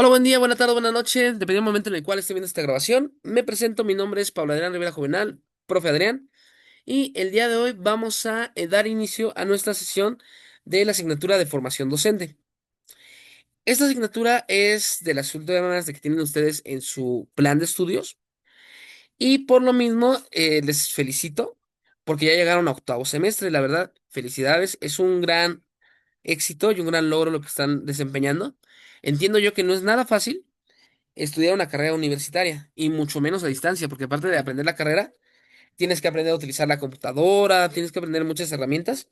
Hola, buen día, buena tarde, buena noche, dependiendo del momento en el cual esté viendo esta grabación. Me presento, mi nombre es Pablo Adrián Rivera Juvenal, profe Adrián, y el día de hoy vamos a dar inicio a nuestra sesión de la asignatura de formación docente. Esta asignatura es de las últimas de que tienen ustedes en su plan de estudios y por lo mismo les felicito porque ya llegaron a octavo semestre, la verdad, felicidades, es un gran éxito y un gran logro lo que están desempeñando. Entiendo yo que no es nada fácil estudiar una carrera universitaria y mucho menos a distancia, porque aparte de aprender la carrera, tienes que aprender a utilizar la computadora, tienes que aprender muchas herramientas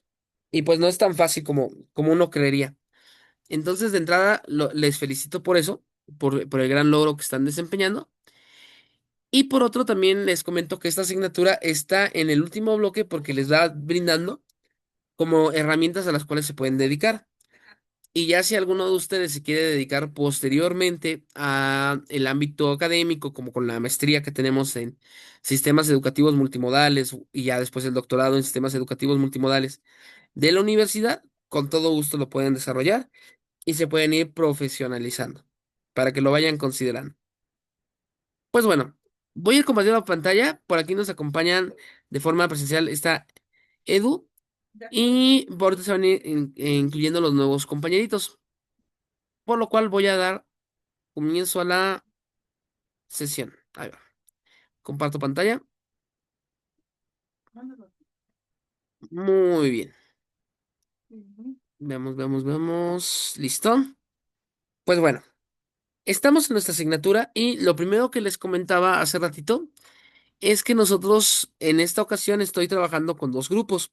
y pues no es tan fácil como uno creería. Entonces, de entrada, les felicito por eso, por el gran logro que están desempeñando. Y por otro, también les comento que esta asignatura está en el último bloque porque les va brindando como herramientas a las cuales se pueden dedicar. Y ya si alguno de ustedes se quiere dedicar posteriormente a el ámbito académico, como con la maestría que tenemos en sistemas educativos multimodales y ya después el doctorado en sistemas educativos multimodales de la universidad, con todo gusto lo pueden desarrollar y se pueden ir profesionalizando para que lo vayan considerando. Pues bueno, voy a ir compartiendo la pantalla. Por aquí nos acompañan de forma presencial está Edu y por ahorita se van a ir incluyendo los nuevos compañeritos, por lo cual voy a dar comienzo a la sesión. Ahí va. Comparto pantalla. Muy bien. Veamos, veamos, veamos. ¿Listo? Pues bueno, estamos en nuestra asignatura y lo primero que les comentaba hace ratito es que nosotros en esta ocasión estoy trabajando con dos grupos.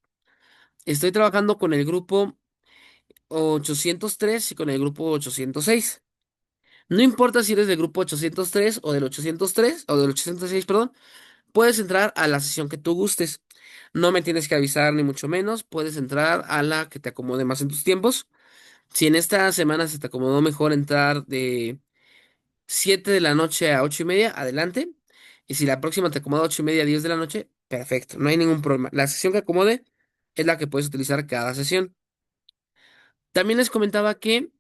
Estoy trabajando con el grupo 803 y con el grupo 806. No importa si eres del grupo 803 o del 803 o del 806, perdón. Puedes entrar a la sesión que tú gustes. No me tienes que avisar ni mucho menos. Puedes entrar a la que te acomode más en tus tiempos. Si en esta semana se te acomodó mejor entrar de 7 de la noche a 8:30, adelante. Y si la próxima te acomoda 8:30 a 10 de la noche, perfecto. No hay ningún problema. La sesión que acomode es la que puedes utilizar cada sesión. También les comentaba que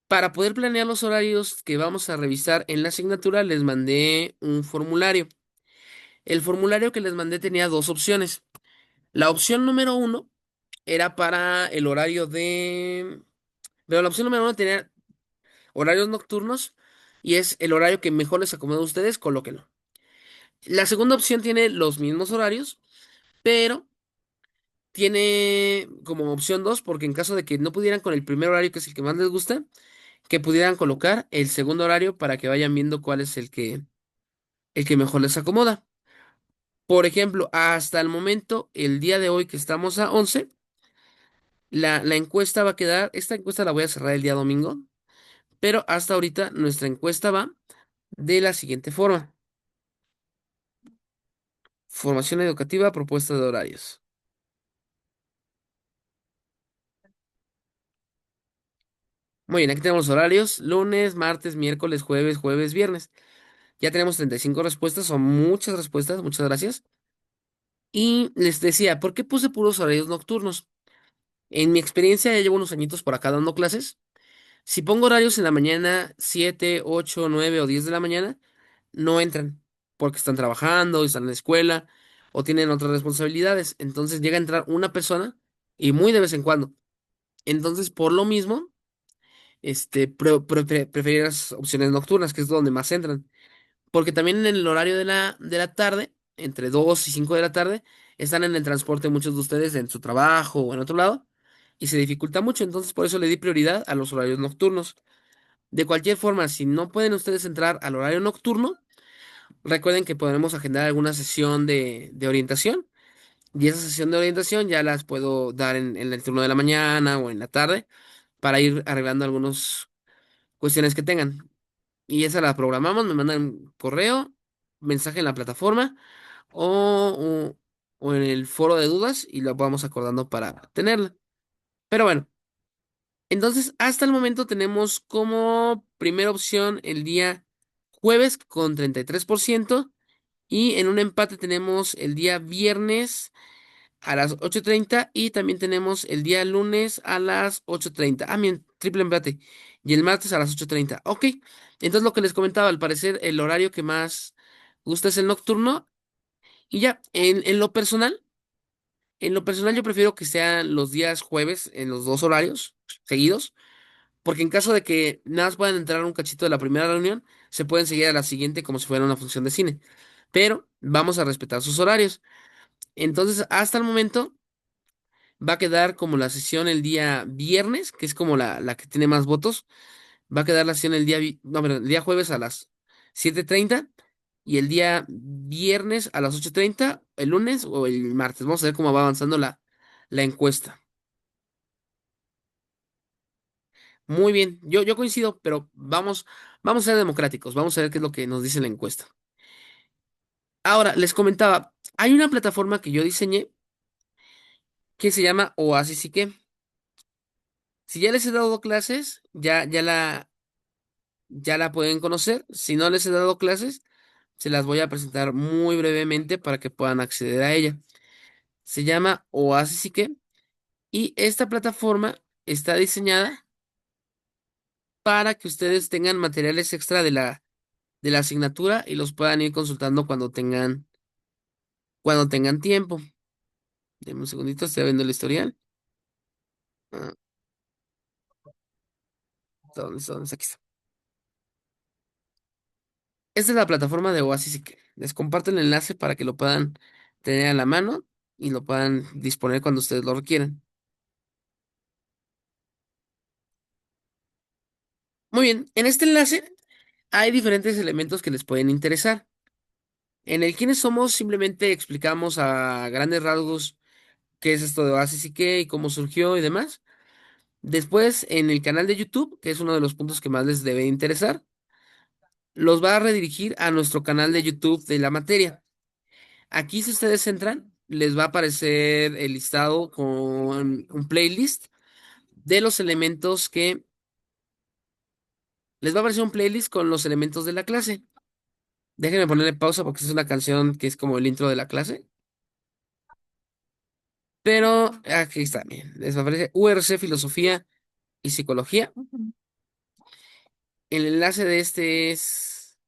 para poder planear los horarios que vamos a revisar en la asignatura, les mandé un formulario. El formulario que les mandé tenía dos opciones. La opción número uno era para el horario de... Pero la opción número uno tenía horarios nocturnos y es el horario que mejor les acomoda a ustedes, colóquenlo. La segunda opción tiene los mismos horarios, pero tiene como opción dos, porque en caso de que no pudieran con el primer horario, que es el que más les gusta, que pudieran colocar el segundo horario para que vayan viendo cuál es el que mejor les acomoda. Por ejemplo, hasta el momento, el día de hoy que estamos a 11. La encuesta va a quedar, esta encuesta la voy a cerrar el día domingo, pero hasta ahorita nuestra encuesta va de la siguiente forma. Formación educativa, propuesta de horarios. Muy bien, aquí tenemos los horarios, lunes, martes, miércoles, jueves, viernes. Ya tenemos 35 respuestas, son muchas respuestas, muchas gracias. Y les decía, ¿por qué puse puros horarios nocturnos? En mi experiencia, ya llevo unos añitos por acá dando clases. Si pongo horarios en la mañana, 7, 8, 9 o 10 de la mañana, no entran porque están trabajando, están en la escuela o tienen otras responsabilidades. Entonces llega a entrar una persona y muy de vez en cuando. Entonces, por lo mismo, preferir las opciones nocturnas, que es donde más entran. Porque también en el horario de la tarde, entre 2 y 5 de la tarde, están en el transporte muchos de ustedes en su trabajo o en otro lado y se dificulta mucho. Entonces, por eso le di prioridad a los horarios nocturnos. De cualquier forma, si no pueden ustedes entrar al horario nocturno, recuerden que podremos agendar alguna sesión de orientación y esa sesión de orientación ya las puedo dar en el turno de la mañana o en la tarde para ir arreglando algunas cuestiones que tengan. Y esa la programamos, me mandan correo, mensaje en la plataforma o en el foro de dudas y lo vamos acordando para tenerla. Pero bueno, entonces hasta el momento tenemos como primera opción el día jueves con 33%. Y en un empate tenemos el día viernes a las 8:30 y también tenemos el día lunes a las 8:30. Ah, bien, triple empate. Y el martes a las 8:30. Ok. Entonces lo que les comentaba, al parecer el horario que más gusta es el nocturno. Y ya, en lo personal yo prefiero que sean los días jueves en los dos horarios seguidos. Porque en caso de que nada más puedan entrar un cachito de la primera reunión, se pueden seguir a la siguiente como si fuera una función de cine. Pero vamos a respetar sus horarios. Entonces, hasta el momento, va a quedar como la sesión el día viernes, que es como la que tiene más votos. Va a quedar la sesión no, perdón, el día jueves a las 7:30 y el día viernes a las 8:30, el lunes o el martes. Vamos a ver cómo va avanzando la encuesta. Muy bien, yo coincido, pero vamos a ser democráticos, vamos a ver qué es lo que nos dice la encuesta. Ahora, les comentaba, hay una plataforma que yo diseñé que se llama Oasis y qué. Si ya les he dado clases, ya la pueden conocer. Si no les he dado clases, se las voy a presentar muy brevemente para que puedan acceder a ella. Se llama Oasis y qué. Y esta plataforma está diseñada para que ustedes tengan materiales extra de la asignatura y los puedan ir consultando cuando tengan tiempo. Denme un segundito, estoy viendo el historial. Ah, ¿dónde está? Aquí está. Esta es la plataforma de Oasis y que les comparto el enlace para que lo puedan tener a la mano y lo puedan disponer cuando ustedes lo requieran. Muy bien, en este enlace hay diferentes elementos que les pueden interesar. En el quiénes somos, simplemente explicamos a grandes rasgos qué es esto de Oasis y qué y cómo surgió y demás. Después, en el canal de YouTube, que es uno de los puntos que más les debe interesar, los va a redirigir a nuestro canal de YouTube de la materia. Aquí, si ustedes entran, les va a aparecer el listado con un playlist de los elementos que les va a aparecer un playlist con los elementos de la clase. Déjenme ponerle pausa porque es una canción que es como el intro de la clase. Pero aquí está, miren, les aparece URC Filosofía y Psicología. El enlace de este es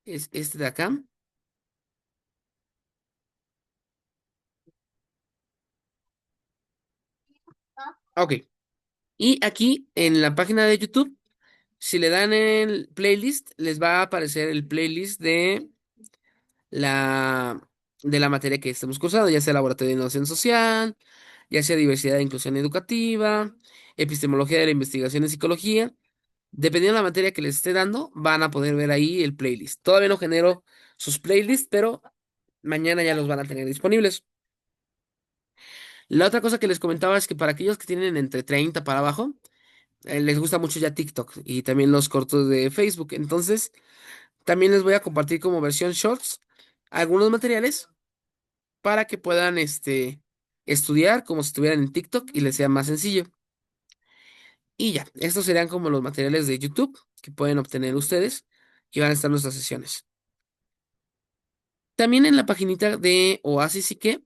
este de acá. Ok. Y aquí en la página de YouTube, si le dan el playlist, les va a aparecer el playlist la, de la materia que estemos cursando, ya sea Laboratorio de Innovación Social, ya sea Diversidad e Inclusión Educativa, Epistemología de la Investigación en Psicología. Dependiendo de la materia que les esté dando, van a poder ver ahí el playlist. Todavía no genero sus playlists, pero mañana ya los van a tener disponibles. La otra cosa que les comentaba es que para aquellos que tienen entre 30 para abajo, les gusta mucho ya TikTok y también los cortos de Facebook. Entonces, también les voy a compartir como versión shorts algunos materiales para que puedan estudiar como si estuvieran en TikTok y les sea más sencillo. Y ya, estos serían como los materiales de YouTube que pueden obtener ustedes y van a estar en nuestras sesiones. También en la paginita de Oasis y que,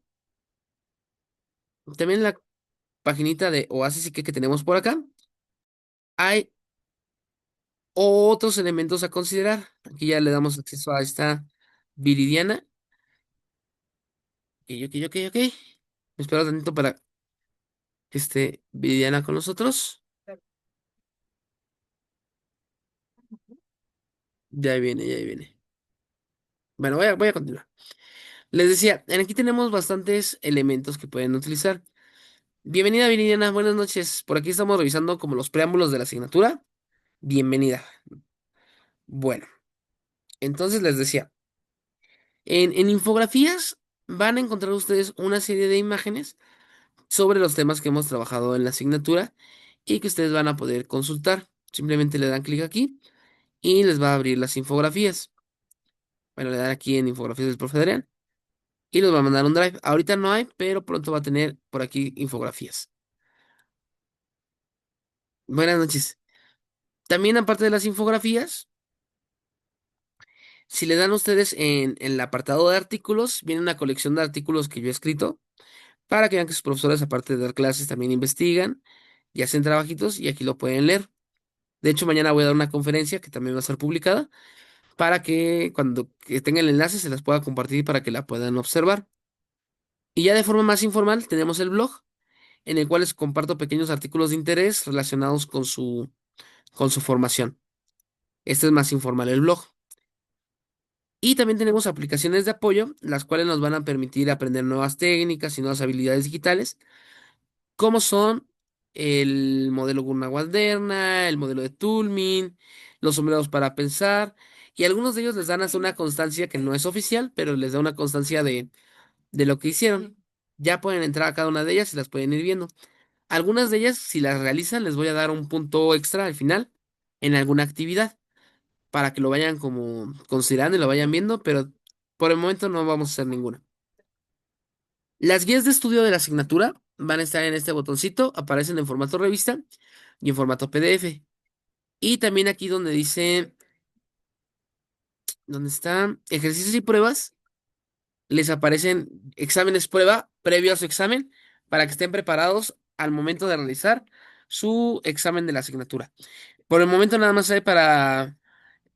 también en la paginita de Oasis y que tenemos por acá, hay otros elementos a considerar. Aquí ya le damos acceso a esta viridiana. Ok, ok, ok, ok. Me espero tantito para que esté viridiana con nosotros. Ya ahí viene, ya ahí viene. Bueno, voy a continuar. Les decía, aquí tenemos bastantes elementos que pueden utilizar. Bienvenida, Viridiana. Buenas noches. Por aquí estamos revisando como los preámbulos de la asignatura. Bienvenida. Bueno, entonces les decía, en infografías van a encontrar ustedes una serie de imágenes sobre los temas que hemos trabajado en la asignatura y que ustedes van a poder consultar. Simplemente le dan clic aquí y les va a abrir las infografías. Bueno, le dan aquí en infografías del profe Adrián y los va a mandar a un drive. Ahorita no hay, pero pronto va a tener por aquí infografías. Buenas noches. También aparte de las infografías, si le dan ustedes en el apartado de artículos, viene una colección de artículos que yo he escrito para que vean que sus profesores, aparte de dar clases, también investigan y hacen trabajitos y aquí lo pueden leer. De hecho, mañana voy a dar una conferencia que también va a ser publicada para que cuando que tenga el enlace se las pueda compartir para que la puedan observar. Y ya de forma más informal tenemos el blog, en el cual les comparto pequeños artículos de interés relacionados con su formación. Este es más informal el blog. Y también tenemos aplicaciones de apoyo, las cuales nos van a permitir aprender nuevas técnicas y nuevas habilidades digitales, como son el modelo Gurna Walderna, el modelo de Toulmin, los sombreros para pensar, y algunos de ellos les dan hasta una constancia que no es oficial, pero les da una constancia de lo que hicieron. Ya pueden entrar a cada una de ellas y las pueden ir viendo. Algunas de ellas, si las realizan, les voy a dar un punto extra al final en alguna actividad para que lo vayan como considerando y lo vayan viendo, pero por el momento no vamos a hacer ninguna. Las guías de estudio de la asignatura van a estar en este botoncito, aparecen en formato revista y en formato PDF. Y también aquí donde dice, donde están ejercicios y pruebas, les aparecen exámenes prueba previo a su examen para que estén preparados al momento de realizar su examen de la asignatura. Por el momento nada más hay para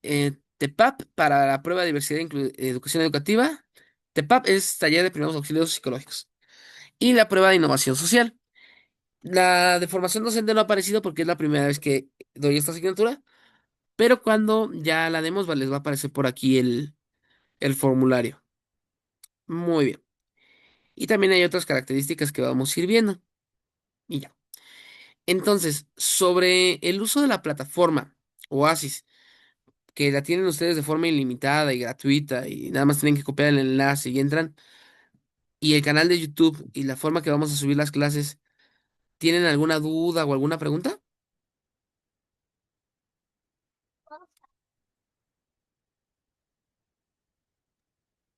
TEPAP, para la prueba de diversidad e educación educativa. TEPAP es taller de primeros auxilios psicológicos. Y la prueba de innovación social. La de formación docente no ha aparecido porque es la primera vez que doy esta asignatura, pero cuando ya la demos, les va a aparecer por aquí el formulario. Muy bien. Y también hay otras características que vamos a ir viendo. Y ya. Entonces, sobre el uso de la plataforma Oasis, que la tienen ustedes de forma ilimitada y gratuita, y nada más tienen que copiar el enlace y entran, y el canal de YouTube y la forma que vamos a subir las clases, ¿tienen alguna duda o alguna pregunta?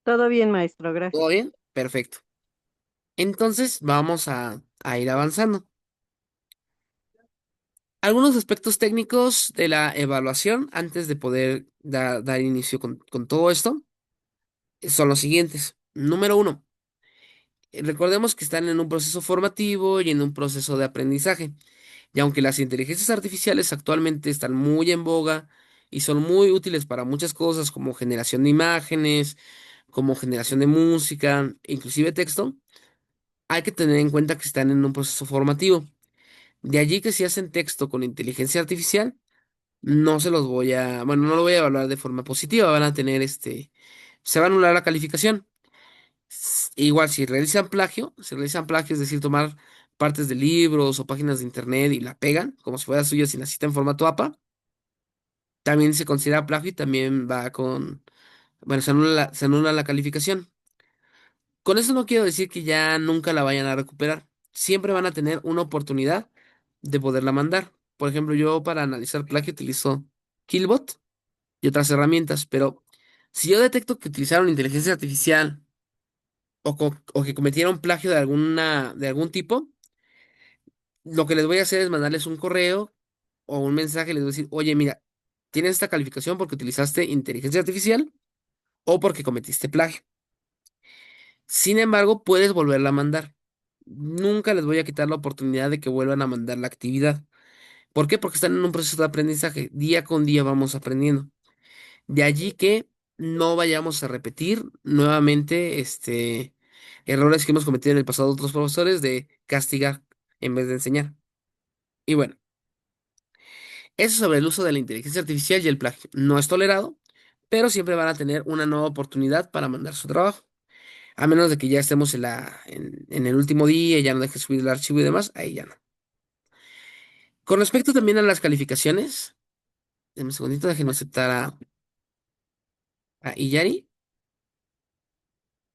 Todo bien, maestro, ¿Todo gracias. bien? Perfecto. Entonces, vamos a ir avanzando. Algunos aspectos técnicos de la evaluación antes de poder dar inicio con todo esto son los siguientes. Número uno, recordemos que están en un proceso formativo y en un proceso de aprendizaje. Y aunque las inteligencias artificiales actualmente están muy en boga y son muy útiles para muchas cosas como generación de imágenes, como generación de música, inclusive texto, hay que tener en cuenta que están en un proceso formativo. De allí que si hacen texto con inteligencia artificial, no se los voy a, bueno, no lo voy a evaluar de forma positiva, van a tener se va a anular la calificación. Igual si realizan plagio, es decir, tomar partes de libros o páginas de internet y la pegan, como si fuera suya sin la cita en formato APA, también se considera plagio y también va bueno, se anula la calificación. Con eso no quiero decir que ya nunca la vayan a recuperar. Siempre van a tener una oportunidad de poderla mandar. Por ejemplo, yo para analizar plagio utilizo Killbot y otras herramientas, pero si yo detecto que utilizaron inteligencia artificial o que cometieron plagio de algún tipo, lo que les voy a hacer es mandarles un correo o un mensaje, les voy a decir, oye, mira, tienes esta calificación porque utilizaste inteligencia artificial o porque cometiste plagio. Sin embargo, puedes volverla a mandar. Nunca les voy a quitar la oportunidad de que vuelvan a mandar la actividad. ¿Por qué? Porque están en un proceso de aprendizaje. Día con día vamos aprendiendo. De allí que no vayamos a repetir nuevamente errores que hemos cometido en el pasado otros profesores de castigar en vez de enseñar. Y bueno, eso sobre el uso de la inteligencia artificial y el plagio. No es tolerado, pero siempre van a tener una nueva oportunidad para mandar su trabajo. A menos de que ya estemos en el último día y ya no deje subir el archivo y demás, ahí ya no. Con respecto también a las calificaciones, en un segundito, déjenme aceptar a Iyari.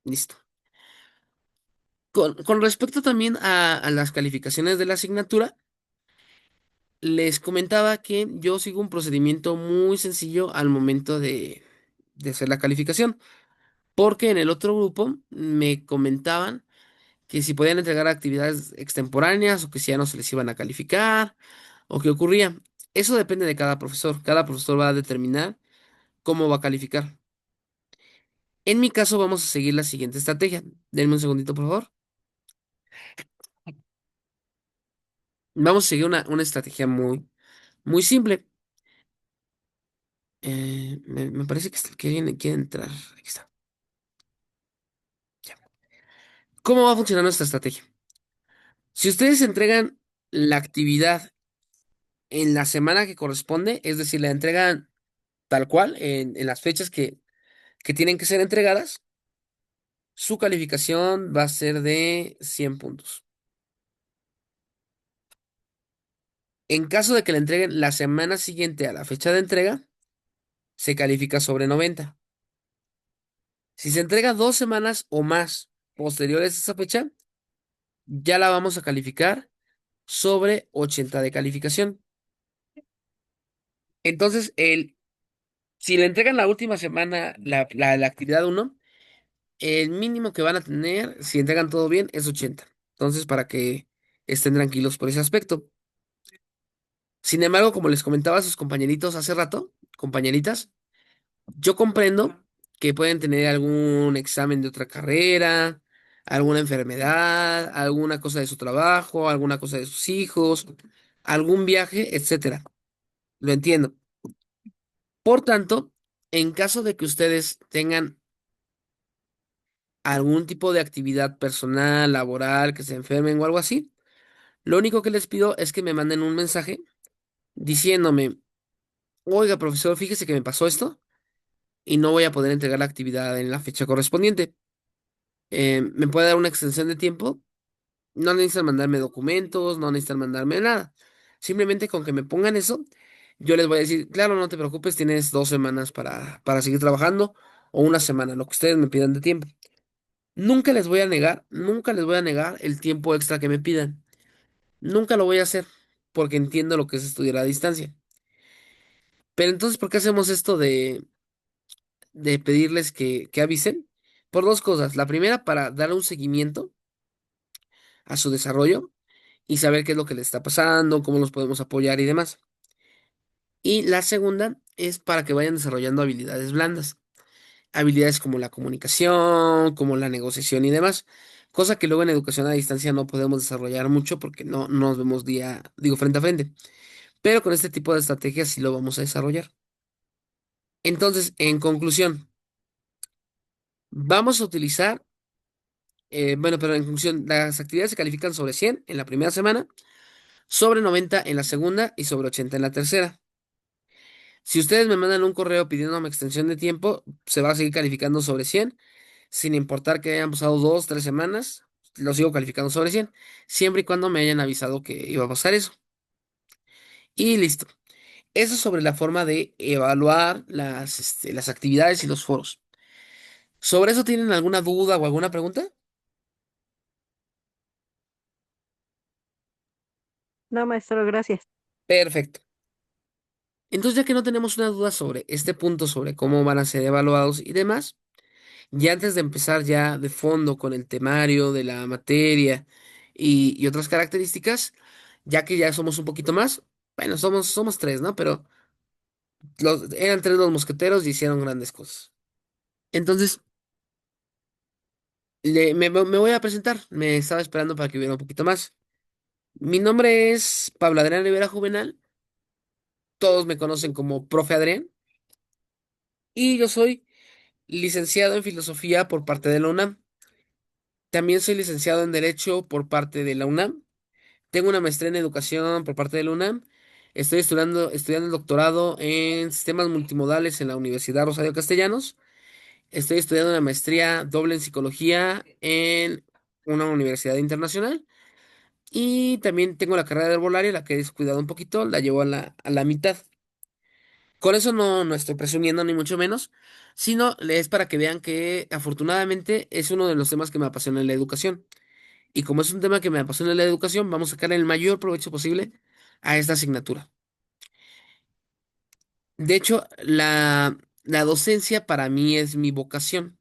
Listo. Con respecto también a las calificaciones de la asignatura, les comentaba que yo sigo un procedimiento muy sencillo al momento de hacer la calificación, porque en el otro grupo me comentaban que si podían entregar actividades extemporáneas o que si ya no se les iban a calificar o qué ocurría. Eso depende de cada profesor. Cada profesor va a determinar cómo va a calificar. En mi caso vamos a seguir la siguiente estrategia. Denme un segundito, por favor. Vamos a seguir una estrategia muy simple. Me parece que quiere entrar. Aquí está. Ya. ¿Cómo va a funcionar nuestra estrategia? Si ustedes entregan la actividad en la semana que corresponde, es decir, la entregan tal cual, en las fechas que tienen que ser entregadas, su calificación va a ser de 100 puntos. En caso de que la entreguen la semana siguiente a la fecha de entrega, se califica sobre 90. Si se entrega 2 semanas o más posteriores a esa fecha, ya la vamos a calificar sobre 80 de calificación. Entonces, si le entregan la última semana la actividad uno, el mínimo que van a tener, si entregan todo bien, es 80. Entonces, para que estén tranquilos por ese aspecto. Sin embargo, como les comentaba a sus compañeritos hace rato, compañeritas, yo comprendo que pueden tener algún examen de otra carrera, alguna enfermedad, alguna cosa de su trabajo, alguna cosa de sus hijos, algún viaje, etcétera. Lo entiendo. Por tanto, en caso de que ustedes tengan algún tipo de actividad personal, laboral, que se enfermen o algo así, lo único que les pido es que me manden un mensaje diciéndome, oiga, profesor, fíjese que me pasó esto y no voy a poder entregar la actividad en la fecha correspondiente. ¿Me puede dar una extensión de tiempo? No necesitan mandarme documentos, no necesitan mandarme nada. Simplemente con que me pongan eso, yo les voy a decir, claro, no te preocupes, tienes 2 semanas para seguir trabajando o una semana, lo que ustedes me pidan de tiempo. Nunca les voy a negar, nunca les voy a negar el tiempo extra que me pidan. Nunca lo voy a hacer porque entiendo lo que es estudiar a distancia. Pero entonces, ¿por qué hacemos esto de pedirles que avisen? Por dos cosas. La primera, para dar un seguimiento a su desarrollo y saber qué es lo que les está pasando, cómo los podemos apoyar y demás. Y la segunda es para que vayan desarrollando habilidades blandas, habilidades como la comunicación, como la negociación y demás, cosa que luego en educación a distancia no podemos desarrollar mucho porque no nos vemos frente a frente, pero con este tipo de estrategias sí lo vamos a desarrollar. Entonces, en conclusión, vamos a utilizar, bueno, pero en conclusión, las actividades se califican sobre 100 en la primera semana, sobre 90 en la segunda y sobre 80 en la tercera. Si ustedes me mandan un correo pidiéndome extensión de tiempo, se va a seguir calificando sobre 100, sin importar que hayan pasado 2, 3 semanas, lo sigo calificando sobre 100, siempre y cuando me hayan avisado que iba a pasar eso. Y listo. Eso sobre la forma de evaluar las actividades y los foros. ¿Sobre eso tienen alguna duda o alguna pregunta? No, maestro, gracias. Perfecto. Entonces, ya que no tenemos una duda sobre este punto, sobre cómo van a ser evaluados y demás, ya antes de empezar ya de fondo con el temario de la materia y otras características, ya que ya somos un poquito más, bueno, somos tres, ¿no? Pero eran tres los mosqueteros y hicieron grandes cosas. Entonces, me voy a presentar, me estaba esperando para que hubiera un poquito más. Mi nombre es Pablo Adrián Rivera Juvenal, todos me conocen como Profe Adrián, y yo soy licenciado en Filosofía por parte de la UNAM. También soy licenciado en Derecho por parte de la UNAM. Tengo una maestría en Educación por parte de la UNAM. Estoy estudiando el doctorado en Sistemas Multimodales en la Universidad Rosario Castellanos. Estoy estudiando una maestría doble en Psicología en una universidad internacional. Y también tengo la carrera de herbolaria, la que he descuidado un poquito, la llevo a la mitad. Con eso no estoy presumiendo ni mucho menos, sino es para que vean que afortunadamente es uno de los temas que me apasiona en la educación. Y como es un tema que me apasiona la educación, vamos a sacar el mayor provecho posible a esta asignatura. De hecho, la docencia para mí es mi vocación.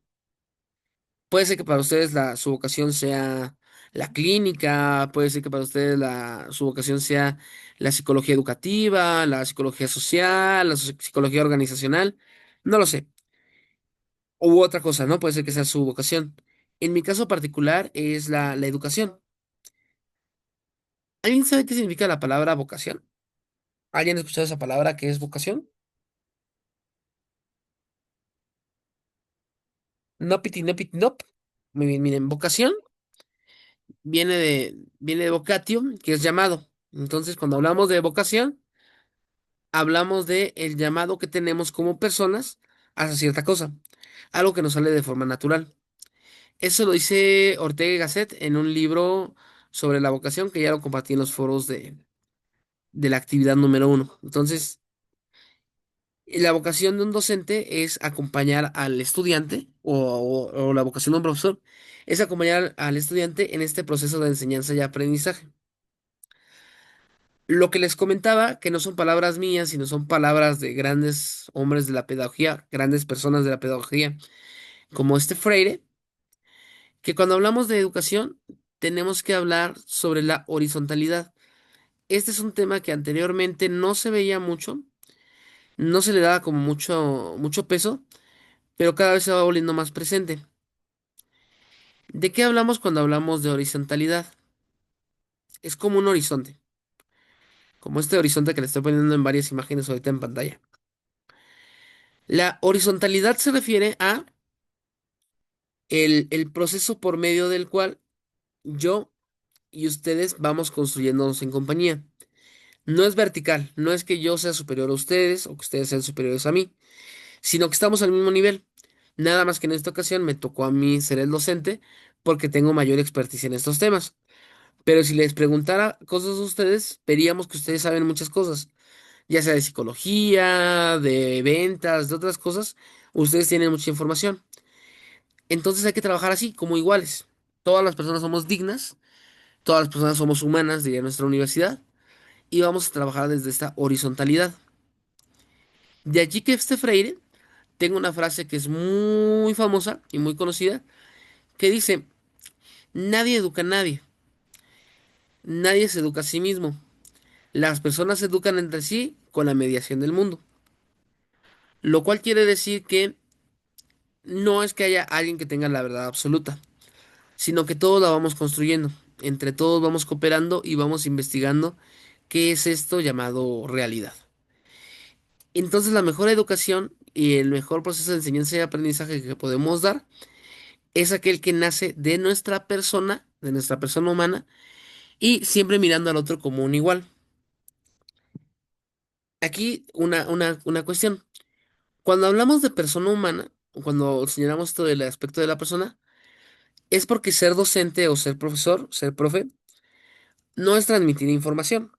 Puede ser que para ustedes su vocación sea la clínica, puede ser que para ustedes su vocación sea la psicología educativa, la psicología social, la psicología organizacional, no lo sé. U otra cosa, ¿no? Puede ser que sea su vocación. En mi caso particular es la educación. ¿Alguien sabe qué significa la palabra vocación? ¿Alguien ha escuchado esa palabra que es vocación? No piti, no piti, nop. Muy bien, miren, vocación viene de vocatio, que es llamado. Entonces, cuando hablamos de vocación, hablamos de el llamado que tenemos como personas hacia cierta cosa, algo que nos sale de forma natural. Eso lo dice Ortega y Gasset en un libro sobre la vocación que ya lo compartí en los foros de la actividad número uno. Entonces, la vocación de un docente es acompañar al estudiante o la vocación de un profesor es acompañar al estudiante en este proceso de enseñanza y aprendizaje. Lo que les comentaba, que no son palabras mías, sino son palabras de grandes hombres de la pedagogía, grandes personas de la pedagogía, como este Freire, que cuando hablamos de educación tenemos que hablar sobre la horizontalidad. Este es un tema que anteriormente no se veía mucho, no se le daba como mucho peso, pero cada vez se va volviendo más presente. ¿De qué hablamos cuando hablamos de horizontalidad? Es como un horizonte, como este horizonte que le estoy poniendo en varias imágenes ahorita en pantalla. La horizontalidad se refiere a el proceso por medio del cual yo y ustedes vamos construyéndonos en compañía. No es vertical, no es que yo sea superior a ustedes o que ustedes sean superiores a mí, sino que estamos al mismo nivel. Nada más que en esta ocasión me tocó a mí ser el docente porque tengo mayor expertise en estos temas. Pero si les preguntara cosas a ustedes, veríamos que ustedes saben muchas cosas, ya sea de psicología, de ventas, de otras cosas. Ustedes tienen mucha información. Entonces hay que trabajar así, como iguales. Todas las personas somos dignas, todas las personas somos humanas, diría nuestra universidad, y vamos a trabajar desde esta horizontalidad. De allí que este Freire tengo una frase que es muy famosa y muy conocida, que dice, nadie educa a nadie, nadie se educa a sí mismo. Las personas se educan entre sí con la mediación del mundo. Lo cual quiere decir que no es que haya alguien que tenga la verdad absoluta, sino que todos la vamos construyendo. Entre todos vamos cooperando y vamos investigando qué es esto llamado realidad. Entonces la mejor educación y el mejor proceso de enseñanza y aprendizaje que podemos dar es aquel que nace de nuestra persona humana, y siempre mirando al otro como un igual. Aquí una cuestión. Cuando hablamos de persona humana, o cuando señalamos todo el aspecto de la persona, es porque ser docente o ser profesor, ser profe, no es transmitir información,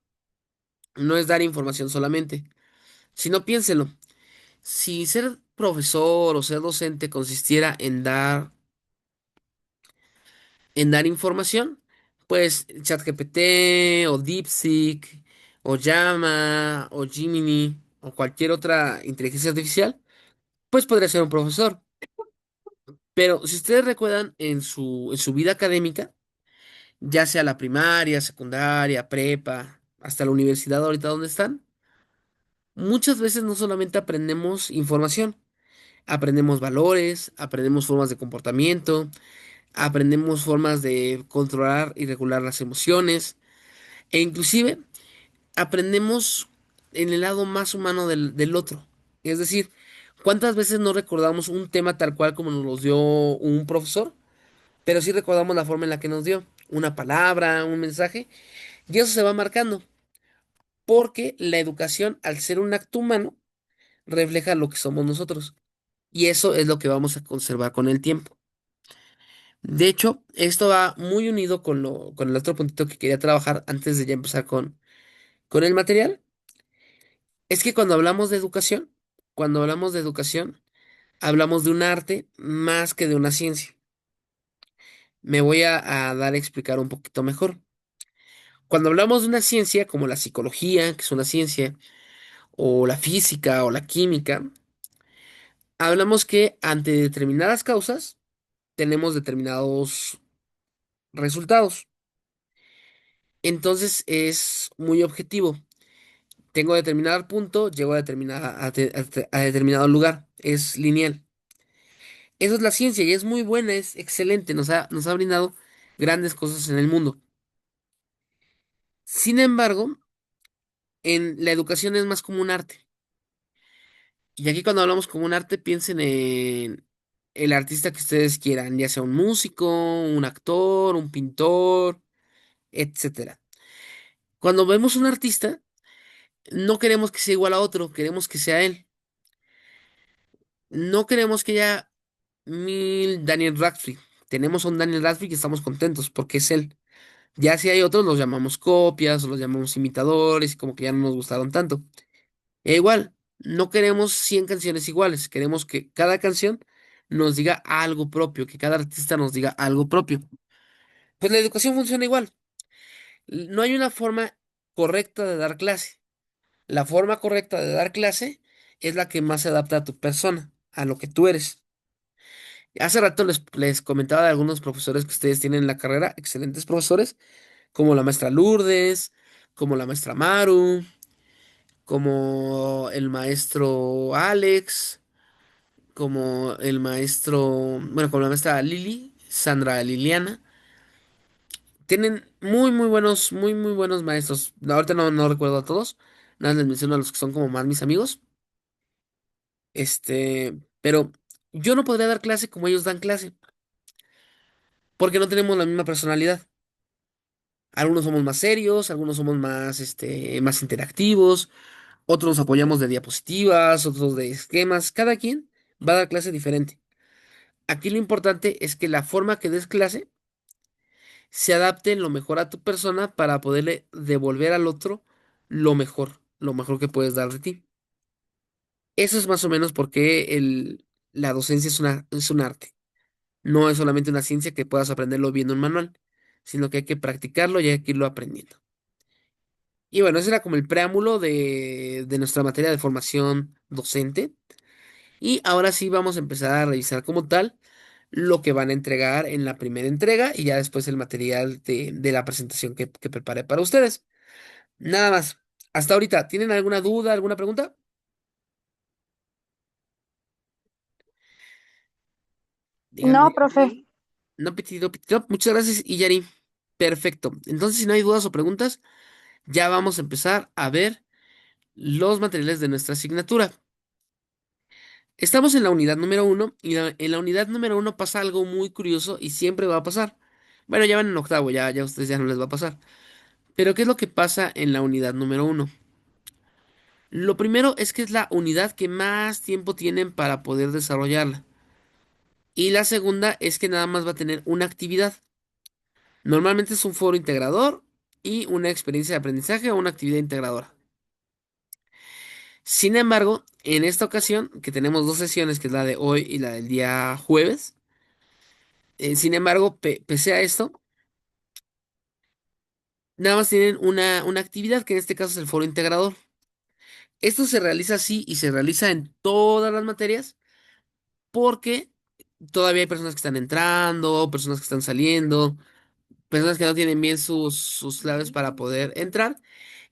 no es dar información solamente, sino piénselo. Si ser profesor o ser docente consistiera en dar información, pues ChatGPT o DeepSeek o Llama o Gemini o cualquier otra inteligencia artificial, pues podría ser un profesor. Pero si ustedes recuerdan en su vida académica, ya sea la primaria, secundaria, prepa, hasta la universidad ahorita donde están, muchas veces no solamente aprendemos información, aprendemos valores, aprendemos formas de comportamiento, aprendemos formas de controlar y regular las emociones, e inclusive aprendemos en el lado más humano del otro. Es decir, ¿cuántas veces no recordamos un tema tal cual como nos lo dio un profesor? Pero sí recordamos la forma en la que nos dio una palabra, un mensaje, y eso se va marcando, porque la educación, al ser un acto humano, refleja lo que somos nosotros, y eso es lo que vamos a conservar con el tiempo. De hecho, esto va muy unido con el otro puntito que quería trabajar antes de ya empezar con el material. Es que cuando hablamos de educación, hablamos de un arte más que de una ciencia. Me voy a dar a explicar un poquito mejor. Cuando hablamos de una ciencia como la psicología, que es una ciencia, o la física o la química, hablamos que ante determinadas causas tenemos determinados resultados. Entonces es muy objetivo. Tengo determinado punto, llego a determinado lugar. Es lineal. Eso es la ciencia y es muy buena, es excelente. Nos ha brindado grandes cosas en el mundo. Sin embargo, en la educación es más como un arte. Y aquí cuando hablamos como un arte, piensen en el artista que ustedes quieran, ya sea un músico, un actor, un pintor, etcétera. Cuando vemos un artista, no queremos que sea igual a otro, queremos que sea él. No queremos que haya mil Daniel Radcliffe. Tenemos a un Daniel Radcliffe y estamos contentos porque es él. Ya si hay otros, los llamamos copias o los llamamos imitadores y como que ya no nos gustaron tanto. E igual, no queremos 100 canciones iguales, queremos que cada canción nos diga algo propio, que cada artista nos diga algo propio. Pues la educación funciona igual. No hay una forma correcta de dar clase. La forma correcta de dar clase es la que más se adapta a tu persona, a lo que tú eres. Hace rato les comentaba de algunos profesores que ustedes tienen en la carrera, excelentes profesores, como la maestra Lourdes, como la maestra Maru, como el maestro Alex, como el maestro, bueno, como la maestra Lili, Sandra Liliana. Tienen muy buenos maestros. Ahorita no recuerdo a todos, nada más les menciono a los que son como más mis amigos. Pero yo no podría dar clase como ellos dan clase, porque no tenemos la misma personalidad. Algunos somos más serios, algunos somos más, más interactivos, otros nos apoyamos de diapositivas, otros de esquemas. Cada quien va a dar clase diferente. Aquí lo importante es que la forma que des clase se adapte lo mejor a tu persona para poderle devolver al otro lo mejor que puedes dar de ti. Eso es más o menos porque la docencia es un arte. No es solamente una ciencia que puedas aprenderlo viendo un manual, sino que hay que practicarlo y hay que irlo aprendiendo. Y bueno, ese era como el preámbulo de nuestra materia de formación docente. Y ahora sí vamos a empezar a revisar como tal lo que van a entregar en la primera entrega y ya después el material de la presentación que preparé para ustedes. Nada más. Hasta ahorita, ¿tienen alguna duda, alguna pregunta? Díganme, No, díganme. profe. No, pitidito, pitidito. Muchas gracias, Iyari. Perfecto. Entonces, si no hay dudas o preguntas, ya vamos a empezar a ver los materiales de nuestra asignatura. Estamos en la unidad número uno y en la unidad número uno pasa algo muy curioso y siempre va a pasar. Bueno, ya van en octavo, ya a ustedes ya no les va a pasar. Pero ¿qué es lo que pasa en la unidad número uno? Lo primero es que es la unidad que más tiempo tienen para poder desarrollarla. Y la segunda es que nada más va a tener una actividad. Normalmente es un foro integrador y una experiencia de aprendizaje o una actividad integradora. Sin embargo, en esta ocasión, que tenemos dos sesiones, que es la de hoy y la del día jueves, sin embargo, pese a esto, nada más tienen una actividad, que en este caso es el foro integrador. Esto se realiza así y se realiza en todas las materias porque todavía hay personas que están entrando, personas que están saliendo, personas que no tienen bien sus claves para poder entrar.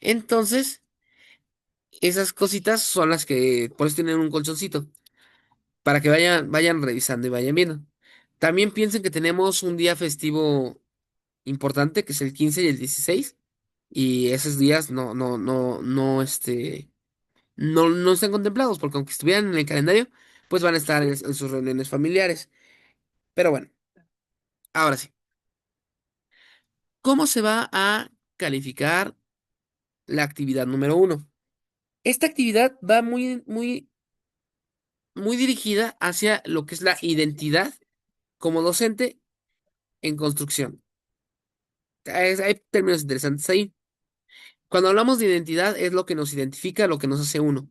Entonces, esas cositas son las que por eso tienen un colchoncito, para que vayan revisando y vayan viendo. También piensen que tenemos un día festivo importante, que es el 15 y el 16, y esos días no están contemplados, porque aunque estuvieran en el calendario, pues van a estar en sus reuniones familiares. Pero bueno, ahora sí, ¿cómo se va a calificar la actividad número uno? Esta actividad va muy dirigida hacia lo que es la identidad como docente en construcción. Hay términos interesantes ahí. Cuando hablamos de identidad es lo que nos identifica, lo que nos hace uno.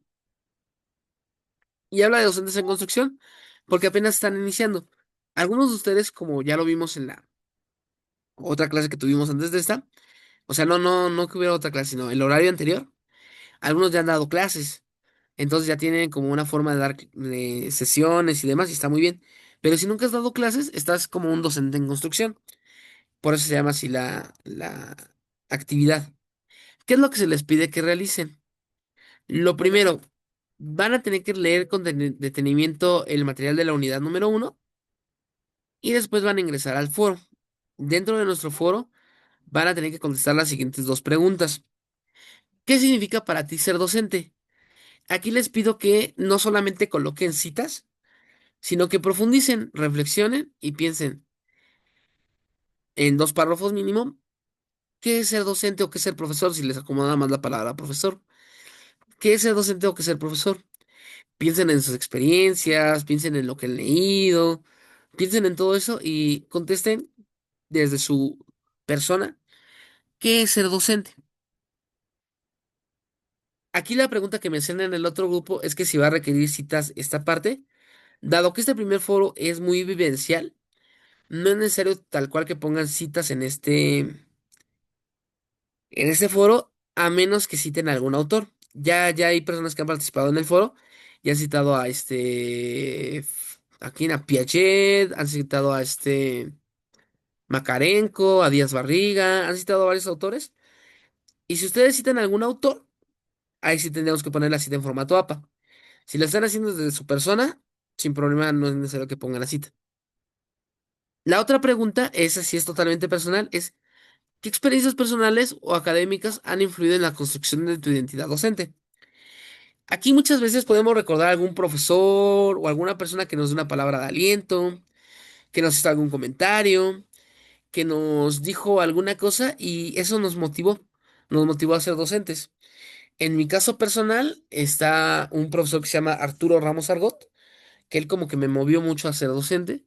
Y habla de docentes en construcción porque apenas están iniciando. Algunos de ustedes, como ya lo vimos en la otra clase que tuvimos antes de esta, o sea, no que hubiera otra clase, sino el horario anterior, algunos ya han dado clases. Entonces ya tienen como una forma de dar sesiones y demás y está muy bien. Pero si nunca has dado clases, estás como un docente en construcción. Por eso se llama así la actividad. ¿Qué es lo que se les pide que realicen? Lo primero, van a tener que leer con detenimiento el material de la unidad número uno y después van a ingresar al foro. Dentro de nuestro foro van a tener que contestar las siguientes dos preguntas. ¿Qué significa para ti ser docente? Aquí les pido que no solamente coloquen citas, sino que profundicen, reflexionen y piensen en dos párrafos mínimo qué es ser docente o qué es ser profesor, si les acomoda más la palabra profesor. ¿Qué es ser docente o qué es ser profesor? Piensen en sus experiencias, piensen en lo que han leído, piensen en todo eso y contesten desde su persona, ¿qué es ser docente? Aquí la pregunta que me hacen en el otro grupo es que si va a requerir citas esta parte, dado que este primer foro es muy vivencial, no es necesario tal cual que pongan citas en este foro, a menos que citen a algún autor. Ya hay personas que han participado en el foro y han citado a aquí a Piaget, han citado a Makarenko, a Díaz Barriga, han citado a varios autores. Y si ustedes citan a algún autor, ahí sí tendríamos que poner la cita en formato APA. Si lo están haciendo desde su persona, sin problema, no es necesario que pongan la cita. La otra pregunta, esa sí es totalmente personal, es ¿qué experiencias personales o académicas han influido en la construcción de tu identidad docente? Aquí muchas veces podemos recordar a algún profesor o alguna persona que nos dé una palabra de aliento, que nos hizo algún comentario, que nos dijo alguna cosa y eso nos motivó a ser docentes. En mi caso personal está un profesor que se llama Arturo Ramos Argot, que él como que me movió mucho a ser docente.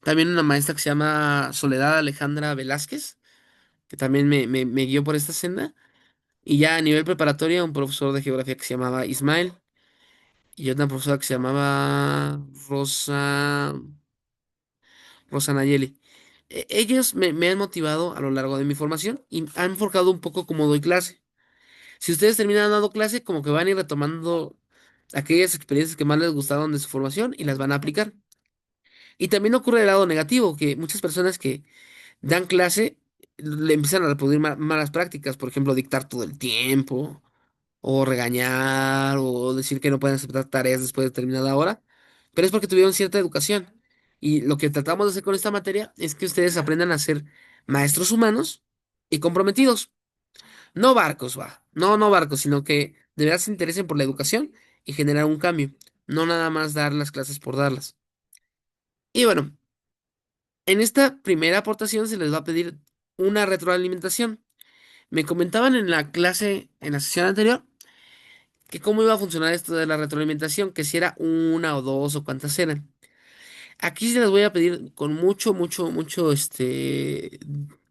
También una maestra que se llama Soledad Alejandra Velázquez, que también me guió por esta senda. Y ya a nivel preparatoria, un profesor de geografía que se llamaba Ismael y otra profesora que se llamaba Rosa Nayeli. Ellos me han motivado a lo largo de mi formación y han forjado un poco cómo doy clase. Si ustedes terminan dando clase, como que van a ir retomando aquellas experiencias que más les gustaron de su formación y las van a aplicar. Y también ocurre el lado negativo, que muchas personas que dan clase le empiezan a reproducir malas prácticas, por ejemplo, dictar todo el tiempo, o regañar, o decir que no pueden aceptar tareas después de determinada hora, pero es porque tuvieron cierta educación. Y lo que tratamos de hacer con esta materia es que ustedes aprendan a ser maestros humanos y comprometidos. No barcos, va. No barcos, sino que de verdad se interesen por la educación y generar un cambio. No nada más dar las clases por darlas. Y bueno, en esta primera aportación se les va a pedir una retroalimentación. Me comentaban en la clase, en la sesión anterior, que cómo iba a funcionar esto de la retroalimentación, que si era una o dos o cuántas eran. Aquí se les voy a pedir con mucho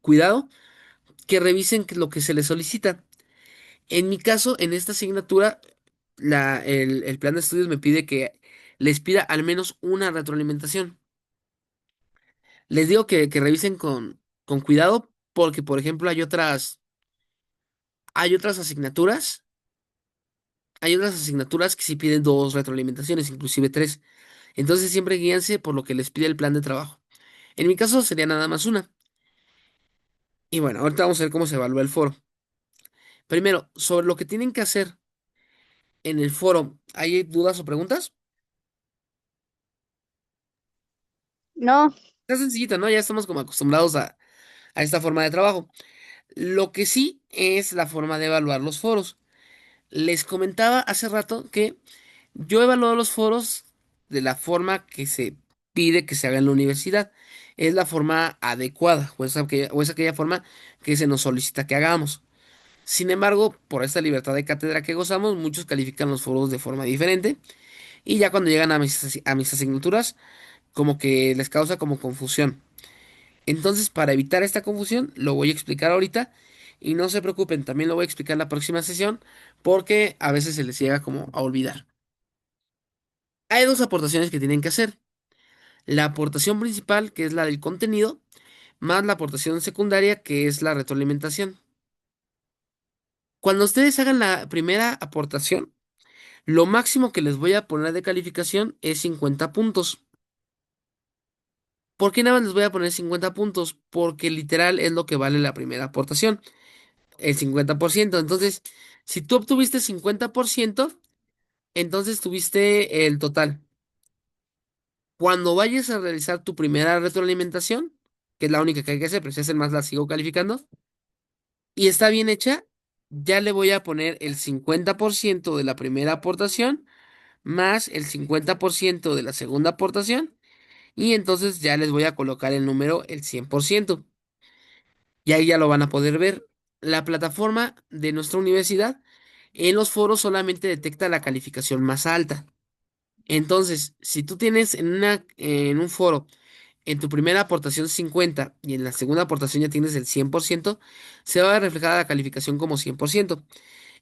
cuidado que revisen lo que se les solicita. En mi caso, en esta asignatura, el plan de estudios me pide que les pida al menos una retroalimentación. Les digo que revisen con cuidado porque, por ejemplo, hay otras asignaturas que sí piden dos retroalimentaciones, inclusive tres. Entonces siempre guíanse por lo que les pide el plan de trabajo. En mi caso sería nada más una. Y bueno, ahorita vamos a ver cómo se evalúa el foro. Primero, sobre lo que tienen que hacer en el foro, ¿hay dudas o preguntas? No, Está sencillita, ¿no? Ya estamos como acostumbrados a esta forma de trabajo. Lo que sí es la forma de evaluar los foros. Les comentaba hace rato que yo evalúo los foros de la forma que se pide que se haga en la universidad. Es la forma adecuada, o es aquella forma que se nos solicita que hagamos. Sin embargo, por esta libertad de cátedra que gozamos, muchos califican los foros de forma diferente y ya cuando llegan a mis asignaturas, como que les causa como confusión. Entonces, para evitar esta confusión, lo voy a explicar ahorita y no se preocupen, también lo voy a explicar en la próxima sesión porque a veces se les llega como a olvidar. Hay dos aportaciones que tienen que hacer. La aportación principal, que es la del contenido, más la aportación secundaria, que es la retroalimentación. Cuando ustedes hagan la primera aportación, lo máximo que les voy a poner de calificación es 50 puntos. ¿Por qué nada más les voy a poner 50 puntos? Porque literal es lo que vale la primera aportación, el 50%. Entonces, si tú obtuviste 50%, entonces tuviste el total. Cuando vayas a realizar tu primera retroalimentación, que es la única que hay que hacer, pero si hacen más la sigo calificando, y está bien hecha, ya le voy a poner el 50% de la primera aportación más el 50% de la segunda aportación y entonces ya les voy a colocar el número el 100%. Y ahí ya lo van a poder ver. La plataforma de nuestra universidad en los foros solamente detecta la calificación más alta. Entonces, si tú tienes en un foro en tu primera aportación 50 y en la segunda aportación ya tienes el 100%, se va a ver reflejada la calificación como 100%.